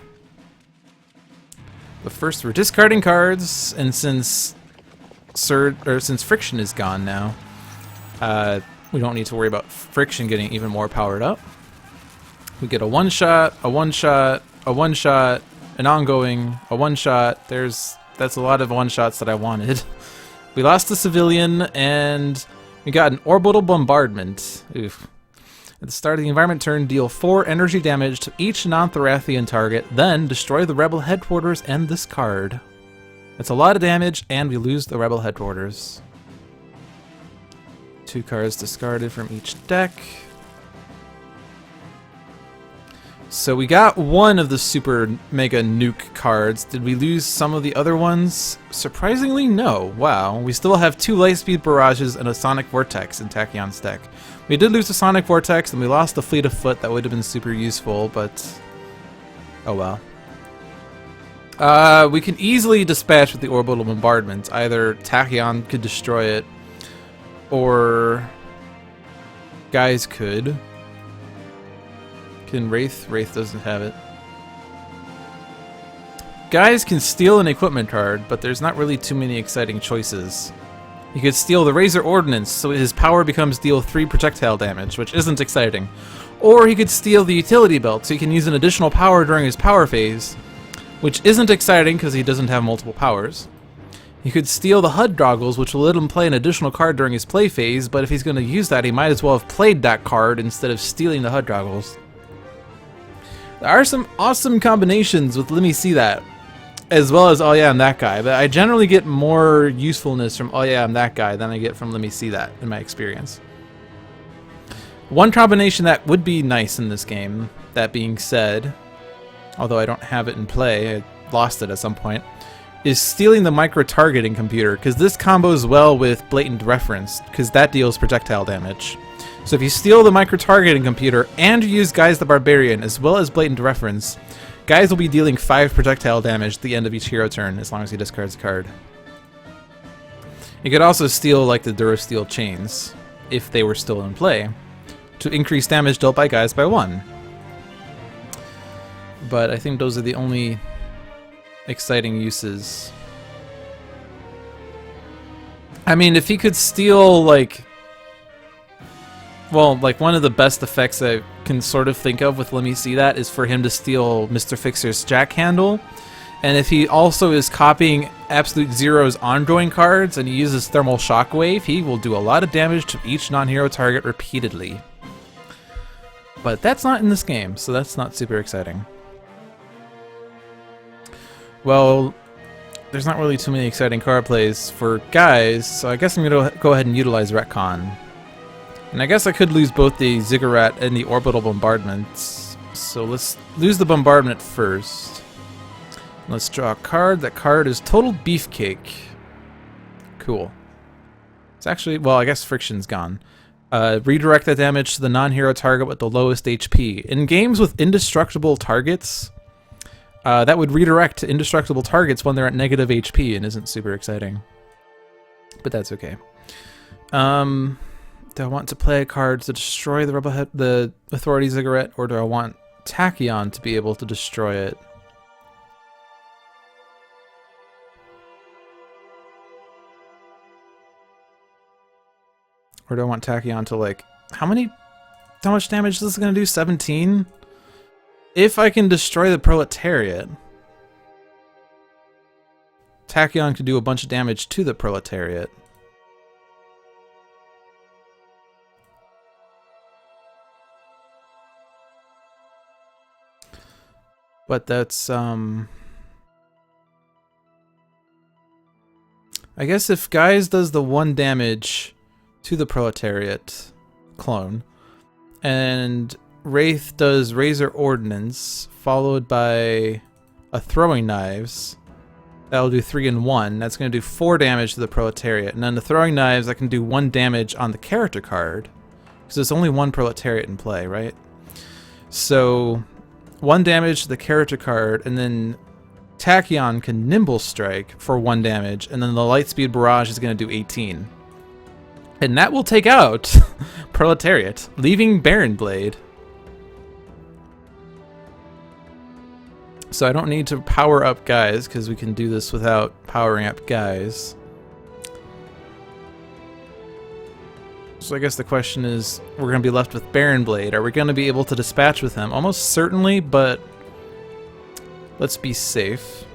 But first we're discarding cards, and since Friction is gone now, we don't need to worry about Friction getting even more powered up. We get a one-shot, a one-shot, a one-shot, an ongoing, a one-shot. That's a lot of one-shots that I wanted. We lost a civilian, and we got an orbital bombardment. Oof. At the start of the environment turn, deal 4 energy damage to each non-Thorathian target, then destroy the Rebel Headquarters and this card. That's a lot of damage, and we lose the Rebel Headquarters. 2 cards discarded from each deck. So we got one of the super mega nuke cards. Did we lose some of the other ones? Surprisingly, no. Wow. We still have 2 Lightspeed Barrages and a Sonic Vortex in Tachyon's deck. We did lose the Sonic Vortex and we lost the Fleet of Foot. That would have been super useful, but oh well. We can easily dispatch with the Orbital Bombardment. Either Tachyon could destroy it, or Guise could. Can Wraith? Wraith doesn't have it. Guise can steal an equipment card, but there's not really too many exciting choices. He could steal the Razor Ordnance, so his power becomes deal 3 projectile damage, which isn't exciting. Or he could steal the Utility Belt, so he can use an additional power during his power phase, which isn't exciting because he doesn't have multiple powers. He could steal the HUD Goggles, which will let him play an additional card during his play phase, but if he's going to use that, he might as well have played that card instead of stealing the HUD Goggles. There are some awesome combinations with Let Me See That, as well as Oh Yeah, I'm That Guy, but I generally get more usefulness from Oh Yeah, I'm That Guy than I get from Let Me See That, in my experience. One combination that would be nice in this game, that being said, although I don't have it in play, I lost it at some point, is stealing the micro-targeting computer, because this combos well with Blatant Reference, because that deals projectile damage. So if you steal the micro-targeting computer and you use Guise the Barbarian as well as Blatant Reference, Guise will be dealing 5 projectile damage at the end of each hero turn as long as he discards a card. You could also steal like the Durasteel Chains, if they were still in play, to increase damage dealt by Guise by 1. But I think those are the only exciting uses. I mean, if he could steal like... Well, like, one of the best effects I can sort of think of with Let Me See That is for him to steal Mr. Fixer's Jack Handle. And if he also is copying Absolute Zero's ongoing cards and he uses Thermal Shockwave, he will do a lot of damage to each non-hero target repeatedly. But that's not in this game, so that's not super exciting. Well, there's not really too many exciting card plays for Guise, so I guess I'm going to go ahead and utilize Retcon. And I guess I could lose both the Ziggurat and the Orbital Bombardments. So let's lose the Bombardment first. Let's draw a card. That card is Total Beefcake. Cool. It's actually, well, I guess Friction's gone. Redirect that damage to the non-hero target with the lowest HP. In games with indestructible targets, that would redirect to indestructible targets when they're at negative HP and isn't super exciting. But that's okay. Do I want to play a card to destroy the Authority Ziggurat, or do I want Tachyon to be able to destroy it? Or do I want Tachyon to, like... How much damage is this going to do? 17? If I can destroy the Proletariat, Tachyon could do a bunch of damage to the Proletariat. But that's, I guess if Guise does the 1 damage to the Proletariat clone, and Wraith does Razor Ordnance, followed by a Throwing Knives, that'll do 3 and 1. That's going to do 4 damage to the Proletariat. And then the Throwing Knives, I can do 1 damage on the character card, because there's only 1 Proletariat in play, right? So 1 damage to the character card, and then Tachyon can Nimble Strike for 1 damage, and then the Lightspeed Barrage is going to do 18. And that will take out Proletariat, leaving Baron Blade. So I don't need to power up Guise, because we can do this without powering up Guise. So I guess the question is, we're going to be left with Baron Blade. Are we going to be able to dispatch with him? Almost certainly, but let's be safe.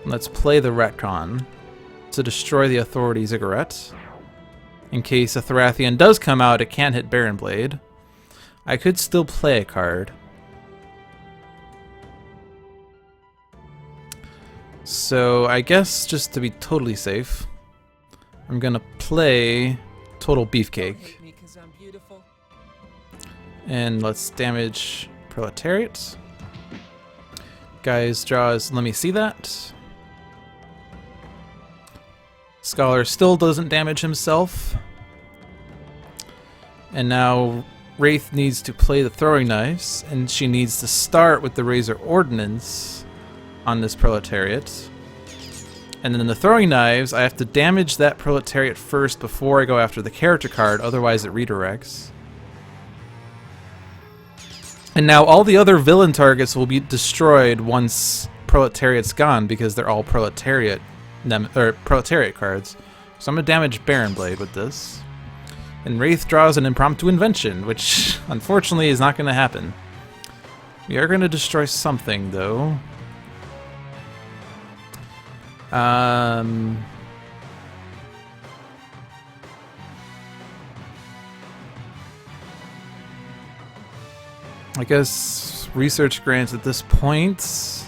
Let's play the Retcon to destroy the Authority Ziggurat. In case a Thorathian does come out, it can't hit Baron Blade. I could still play a card. So I guess just to be totally safe, I'm gonna play Total Beefcake. And let's damage Proletariat. Guise draws, let me see that. Scholar still doesn't damage himself. And now Wraith needs to play the Throwing Knives, and she needs to start with the Razor Ordnance on this Proletariat. And then the Throwing Knives, I have to damage that Proletariat first before I go after the character card, otherwise it redirects. And now all the other villain targets will be destroyed once Proletariat's gone, because they're all Proletariat cards. So I'm going to damage Baron Blade with this. And Wraith draws an impromptu invention, which unfortunately is not going to happen. We are going to destroy something, though. I guess research grants at this point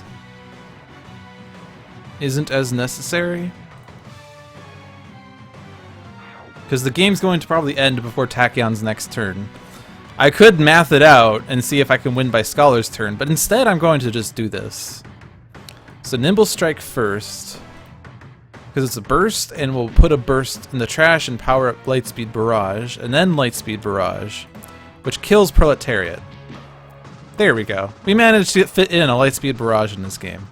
isn't as necessary, because the game's going to probably end before Tachyon's next turn. I could math it out and see if I can win by Scholar's turn, but instead I'm going to just do this. So Nimble Strike first, because it's a burst, and we'll put a burst in the trash and power up Lightspeed Barrage, and then Lightspeed Barrage, which kills Proletariat. There we go. We managed to fit in a Lightspeed Barrage in this game.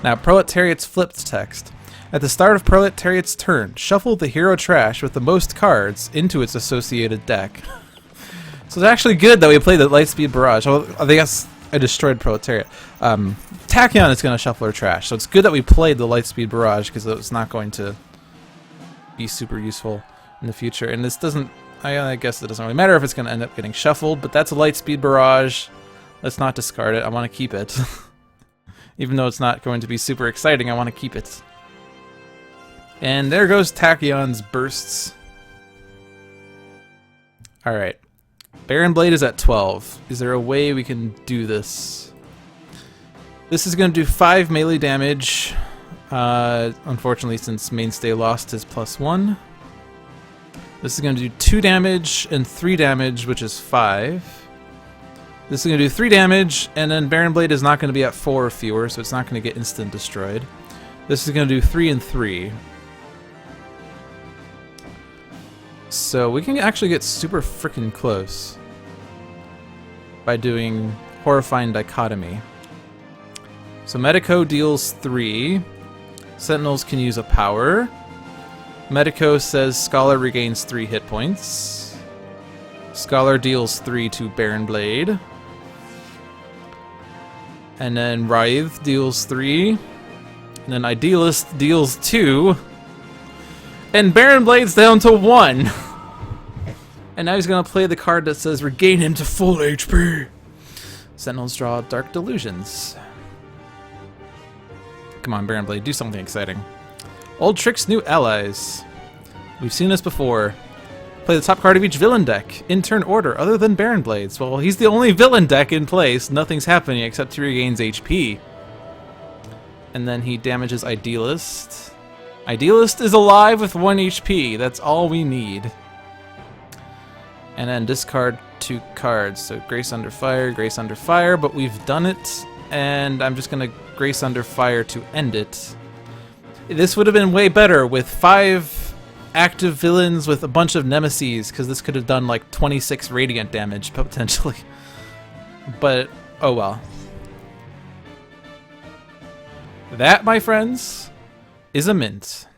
Now, Proletariat's flipped text. At the start of Proletariat's turn, shuffle the hero trash with the most cards into its associated deck. So it's actually good that we played the Lightspeed Barrage. Well, I guess I destroyed Proletariat. Tachyon is going to shuffle her trash, so it's good that we played the Lightspeed Barrage, because it's not going to be super useful in the future. And this doesn't... I guess it doesn't really matter if it's going to end up getting shuffled, but that's a Lightspeed Barrage. Let's not discard it. I want to keep it. Even though it's not going to be super exciting, I want to keep it. And there goes Tachyon's bursts. Alright. Baron Blade is at 12. Is there a way we can do this? This is going to do 5 melee damage. Unfortunately, since Mainstay lost his +1. This is going to do 2 damage and 3 damage, which is 5. This is going to do 3 damage, and then Baron Blade is not going to be at 4 or fewer, so it's not going to get instant destroyed. This is going to do 3 and 3. So we can actually get super freaking close by doing Horrifying Dichotomy. So Medico deals 3. Sentinels can use a power. Medico says Scholar regains 3 hit points. Scholar deals 3 to Baron Blade. And then Wraith deals 3. And then Idealist deals 2. And Baron Blade's down to 1. And now he's going to play the card that says regain him to full HP. Sentinels draw Dark Delusions. Come on, Baron Blade, do something exciting. Old tricks, new allies. We've seen this before. Play the top card of each villain deck, in turn order, other than Baron Blades. Well, he's the only villain deck in place. Nothing's happening except he regains HP. And then he damages Idealist. Idealist is alive with 1 HP. That's all we need. And then discard 2 cards. So Grace Under Fire, but we've done it. And I'm just going to Grace Under Fire to end it. This would have been way better with 5 active villains with a bunch of nemesis, because this could have done like 26 radiant damage potentially. But oh well. That, my friends, is a mint.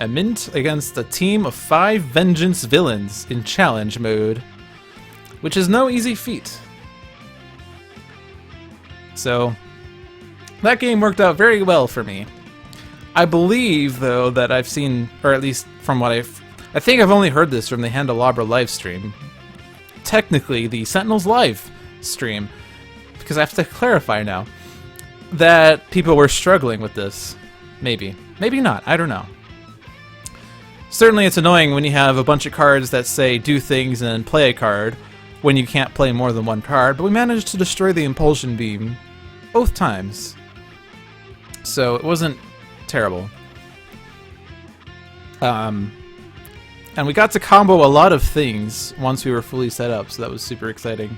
A mint against a team of 5 vengeance villains in challenge mode, which is no easy feat. So that game worked out very well for me. I believe, though, that I've seen, or at least from what I think I've only heard this from the Handelabra live stream. Technically, the Sentinels live stream, because I have to clarify now, that people were struggling with this. Maybe. Maybe not. I don't know. Certainly it's annoying when you have a bunch of cards that say do things and play a card when you can't play more than 1 card, but we managed to destroy the Impulsion Beam both times. So it wasn't terrible. And we got to combo a lot of things once we were fully set up, so that was super exciting.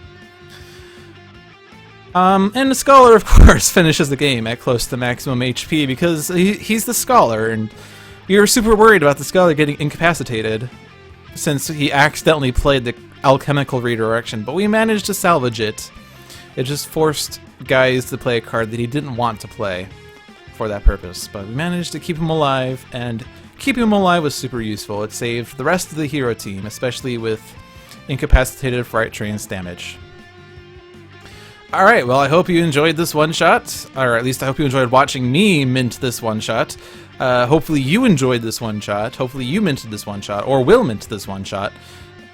And the Scholar, of course, finishes the game at close to maximum HP because he's the Scholar, and we were super worried about the Scholar getting incapacitated since he accidentally played the Alchemical Redirection, but we managed to salvage it. It just forced Guise to play a card that he didn't want to play for that purpose, but we managed to keep him alive, and keeping him alive was super useful. It saved the rest of the hero team, especially with incapacitated Fright Train's damage. Alright, well, I hope you enjoyed this one-shot, or at least I hope you enjoyed watching me mint this one-shot. Hopefully you enjoyed this one-shot, hopefully you minted this one-shot, or will mint this one-shot.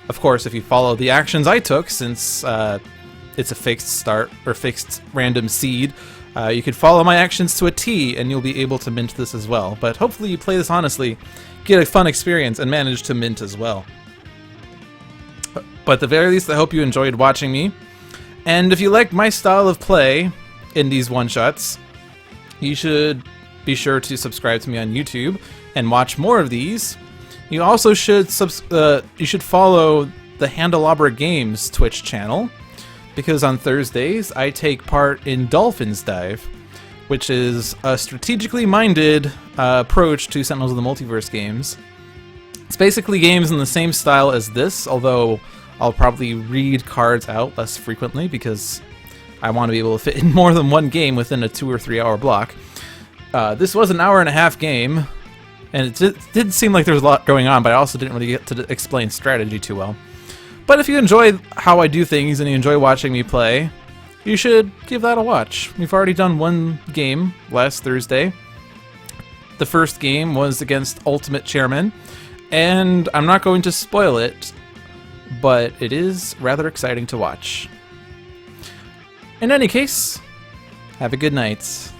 Of course, if you follow the actions I took, since it's a fixed start, or fixed random seed, you could follow my actions to a T, and you'll be able to mint this as well. But hopefully you play this honestly, get a fun experience, and manage to mint as well. But at the very least, I hope you enjoyed watching me. And if you like my style of play in these one-shots, you should be sure to subscribe to me on YouTube and watch more of these. You also should follow the Handelabra Games Twitch channel, because on Thursdays I take part in Dolphin's Dive, which is a strategically minded approach to Sentinels of the Multiverse games. It's basically games in the same style as this, although I'll probably read cards out less frequently because I want to be able to fit in more than 1 game within a 2 or 3 hour block. This was an hour-and-a-half game, and it did seem like there was a lot going on, but I also didn't really get to explain strategy too well. But if you enjoy how I do things and you enjoy watching me play, you should give that a watch. We've already done 1 game last Thursday. The first game was against Ultimate Chairman, and I'm not going to spoil it, but it is rather exciting to watch. In any case, have a good night.